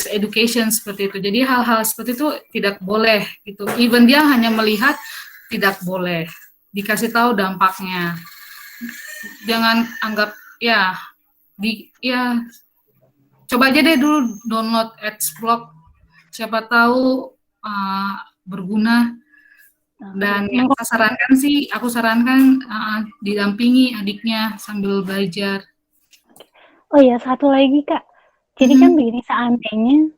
education seperti itu. Jadi hal-hal seperti itu tidak boleh gitu. Even dia hanya melihat, tidak boleh dikasih tahu dampaknya. Jangan anggap coba aja deh dulu download Adblock, siapa tahu berguna. Dan yang aku sarankan didampingi adiknya sambil belajar. Oh ya, satu lagi Kak. Jadi kan begini, seandainya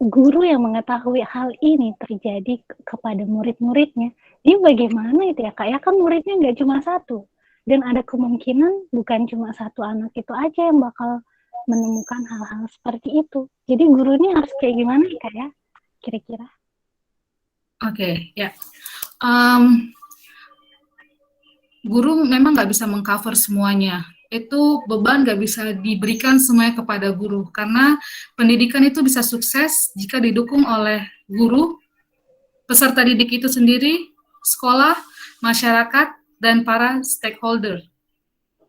guru yang mengetahui hal ini terjadi kepada murid-muridnya, dia bagaimana itu ya Kak? Ya kan muridnya nggak cuma satu, dan ada kemungkinan bukan cuma satu anak itu aja yang bakal menemukan hal-hal seperti itu. Jadi gurunya harus kayak gimana ya Kak ya? Kira-kira? Oke, ya. Guru memang nggak bisa mengcover semuanya. Itu beban nggak bisa diberikan semuanya kepada guru, karena pendidikan itu bisa sukses jika didukung oleh guru, peserta didik itu sendiri, sekolah, masyarakat, dan para stakeholder.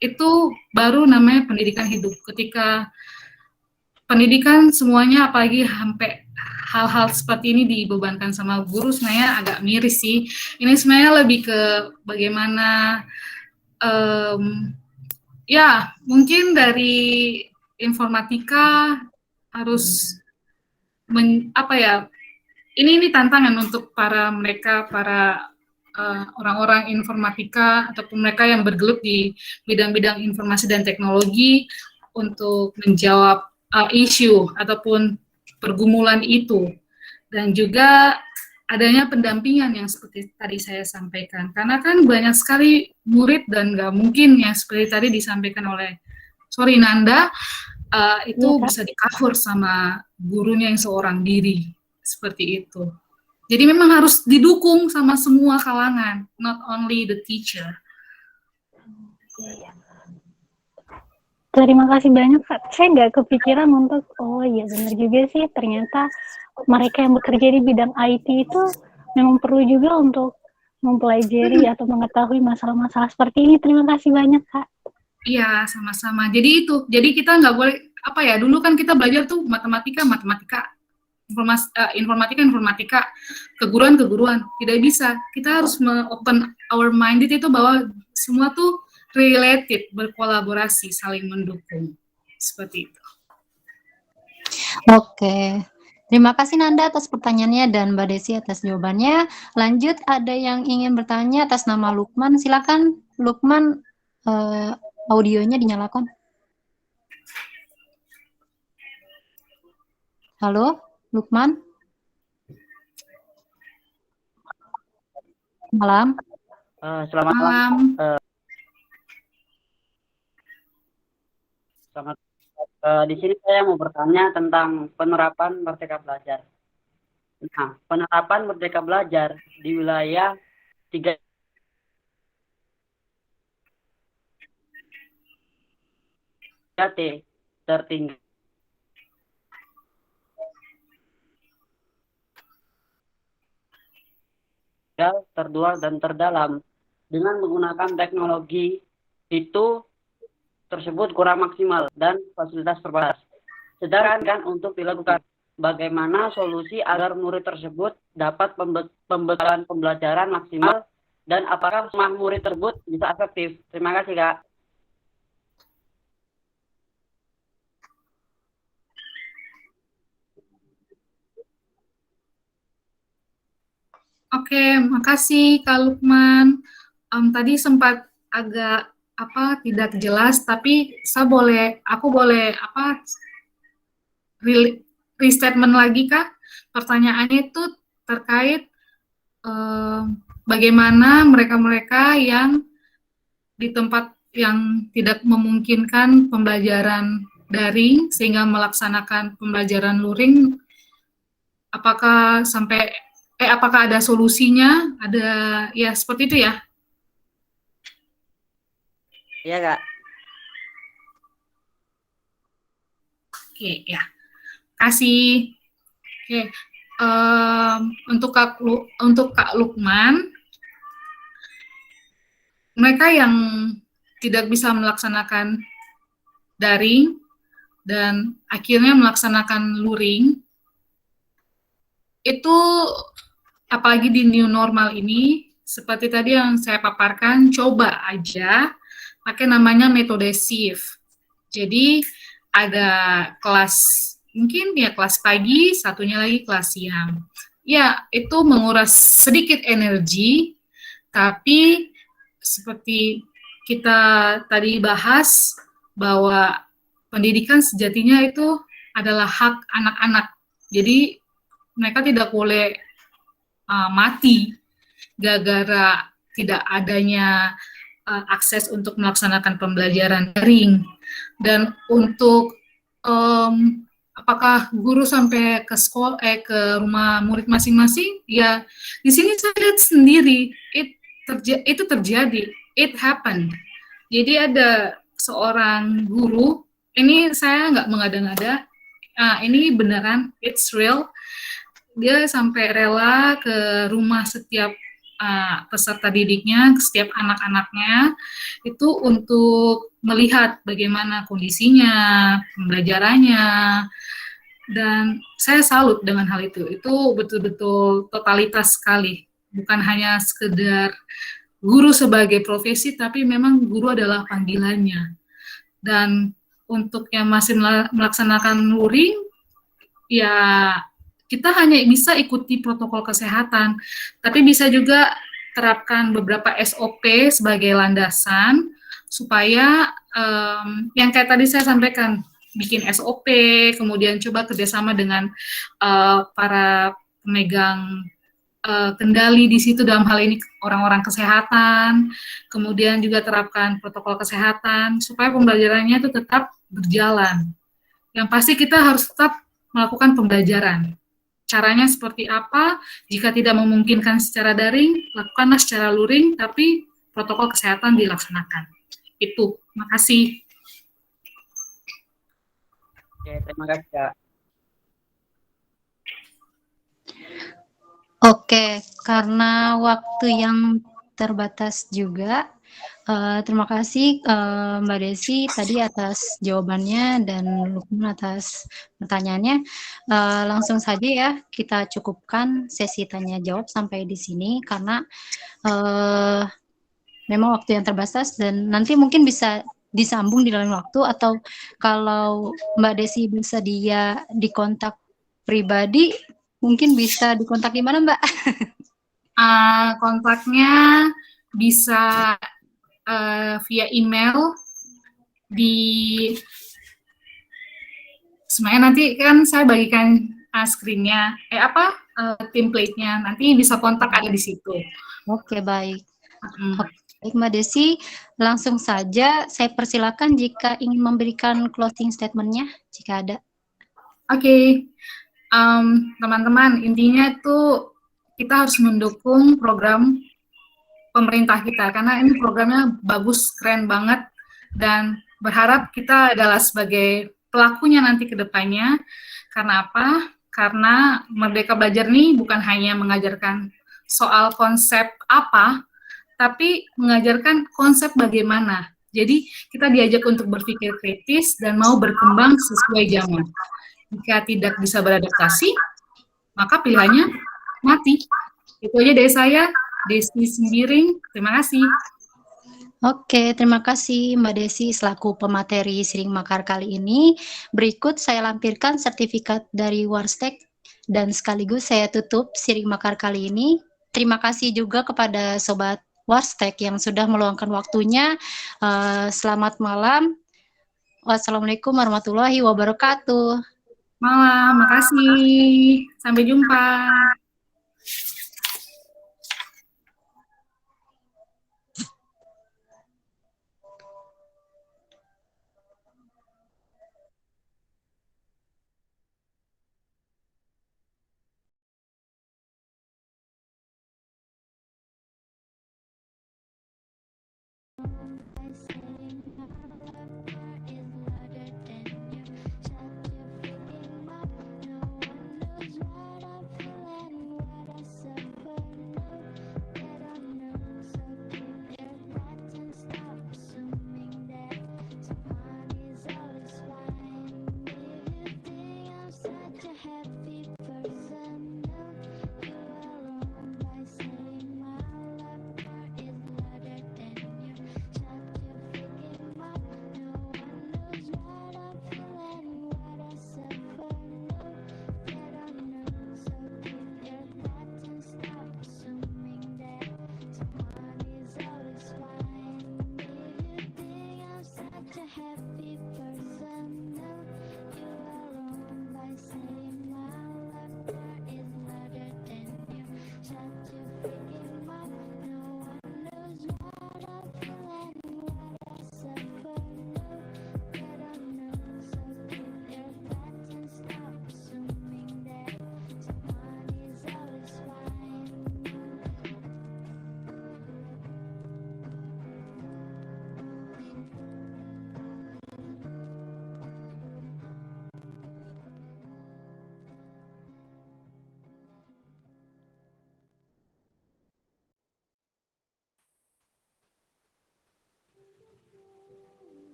Itu baru namanya pendidikan hidup. Ketika pendidikan semuanya, apalagi sampai hal-hal seperti ini dibebankan sama guru, sebenarnya agak miris sih. Ini sebenarnya lebih ke bagaimana ya, mungkin dari informatika harus ini tantangan untuk para orang-orang informatika ataupun mereka yang bergelut di bidang-bidang informasi dan teknologi untuk menjawab isu ataupun pergumulan itu, dan juga adanya pendampingan yang seperti tadi saya sampaikan, karena kan banyak sekali murid dan nggak mungkin yang seperti tadi disampaikan oleh Nanda itu bisa di-cover sama gurunya yang seorang diri, seperti itu. Jadi memang harus didukung sama semua kalangan, not only the teacher. Terima kasih banyak Kak. Saya nggak kepikiran untuk, oh iya benar juga sih, ternyata mereka yang bekerja di bidang IT itu memang perlu juga untuk mempelajari atau mengetahui masalah-masalah seperti ini. Terima kasih banyak Kak. Iya, sama-sama. Jadi kita nggak boleh, dulu kan kita belajar tuh matematika, informatika, keguruan. Tidak bisa. Kita harus open our minded itu bahwa semua tuh related, berkolaborasi, saling mendukung. Seperti itu. Oke. Terima kasih Nanda atas pertanyaannya dan Mbak Desi atas jawabannya. Lanjut, ada yang ingin bertanya atas nama Lukman. Silakan Lukman, audionya dinyalakan. Halo, Lukman? Malam. Selamat malam. Selamat. Di sini saya mau bertanya tentang penerapan Merdeka Belajar. Nah, penerapan Merdeka Belajar di wilayah 3T tertinggal, terluar dan terdalam dengan menggunakan teknologi itu tersebut kurang maksimal dan fasilitas terbatas. Sedangkan kan untuk dilakukan bagaimana solusi agar murid tersebut dapat pembekalan pembelajaran maksimal dan apakah semua murid tersebut bisa efektif. Terima kasih Kak. Oke, makasih Kak Lukman. Tadi sempat agak tidak jelas, tapi aku boleh restatement lagi Kak. Pertanyaannya itu terkait bagaimana mereka-mereka yang di tempat yang tidak memungkinkan pembelajaran daring sehingga melaksanakan pembelajaran luring, apakah ada solusinya? Ada ya seperti itu ya? Iya Kak. Oke ya, kasih. Oke, untuk Kak Lukman, mereka yang tidak bisa melaksanakan daring dan akhirnya melaksanakan luring, itu apalagi di new normal ini, seperti tadi yang saya paparkan, coba aja pakai namanya metode shift. Jadi ada kelas, mungkin ya kelas pagi, satunya lagi kelas siang. Ya, itu menguras sedikit energi, tapi seperti kita tadi bahas, bahwa pendidikan sejatinya itu adalah hak anak-anak. Jadi mereka tidak boleh mati gara-gara tidak adanya akses untuk melaksanakan pembelajaran daring. Dan untuk apakah guru sampai ke sekolah ke rumah murid masing-masing? Ya, di sini saya lihat sendiri itu terjadi, it happened. Jadi ada seorang guru, ini saya nggak mengada-ngada, ini beneran, it's real. Dia sampai rela ke rumah setiap peserta didiknya, setiap anak-anaknya, itu untuk melihat bagaimana kondisinya, pembelajarannya, dan saya salut dengan hal itu. Itu betul-betul totalitas sekali, bukan hanya sekedar guru sebagai profesi, tapi memang guru adalah panggilannya. Dan untuk yang masih melaksanakan luring, ya kita hanya bisa ikuti protokol kesehatan, tapi bisa juga terapkan beberapa SOP sebagai landasan supaya yang kayak tadi saya sampaikan, bikin SOP, kemudian coba kerjasama dengan para pemegang kendali di situ, dalam hal ini orang-orang kesehatan, kemudian juga terapkan protokol kesehatan supaya pembelajarannya itu tetap berjalan. Yang pasti kita harus tetap melakukan pembelajaran. Caranya seperti apa? Jika tidak memungkinkan secara daring, lakukanlah secara luring, tapi protokol kesehatan dilaksanakan. Itu. Makasih. Oke, terima kasih, Kak. Oke, karena waktu yang terbatas juga, terima kasih Mbak Desi tadi atas jawabannya dan Lukman atas pertanyaannya. Langsung saja ya kita cukupkan sesi tanya jawab sampai di sini karena memang waktu yang terbatas dan nanti mungkin bisa disambung di lain waktu, atau kalau Mbak Desi bersedia dikontak pribadi, mungkin bisa dikontak di mana, Mbak? Kontaknya bisa via email di semuanya, nanti kan saya bagikan screen-nya, template-nya, nanti bisa kontak ada di situ. Oke, baik. Baik, Mbak Desi, langsung saja saya persilakan jika ingin memberikan closing statement-nya, jika ada. Oke. Teman-teman, intinya itu kita harus mendukung program pemerintah kita, karena ini programnya bagus, keren banget, dan berharap kita adalah sebagai pelakunya nanti ke depannya. Karena apa? Karena Merdeka Belajar ini bukan hanya mengajarkan soal konsep apa, tapi mengajarkan konsep bagaimana. Jadi kita diajak untuk berpikir kritis dan mau berkembang sesuai zaman. Jika tidak bisa beradaptasi, maka pilihannya mati. Itu aja dari saya, Desi Sembiring. Terima kasih. Oke, terima kasih Mbak Desi selaku pemateri Siring Makar kali ini. Berikut saya lampirkan sertifikat dari Warstek dan sekaligus saya tutup Siring Makar kali ini. Terima kasih juga kepada Sobat Warstek yang sudah meluangkan waktunya. Selamat malam. Wassalamualaikum warahmatullahi wabarakatuh. Malam, makasih. Sampai jumpa. I say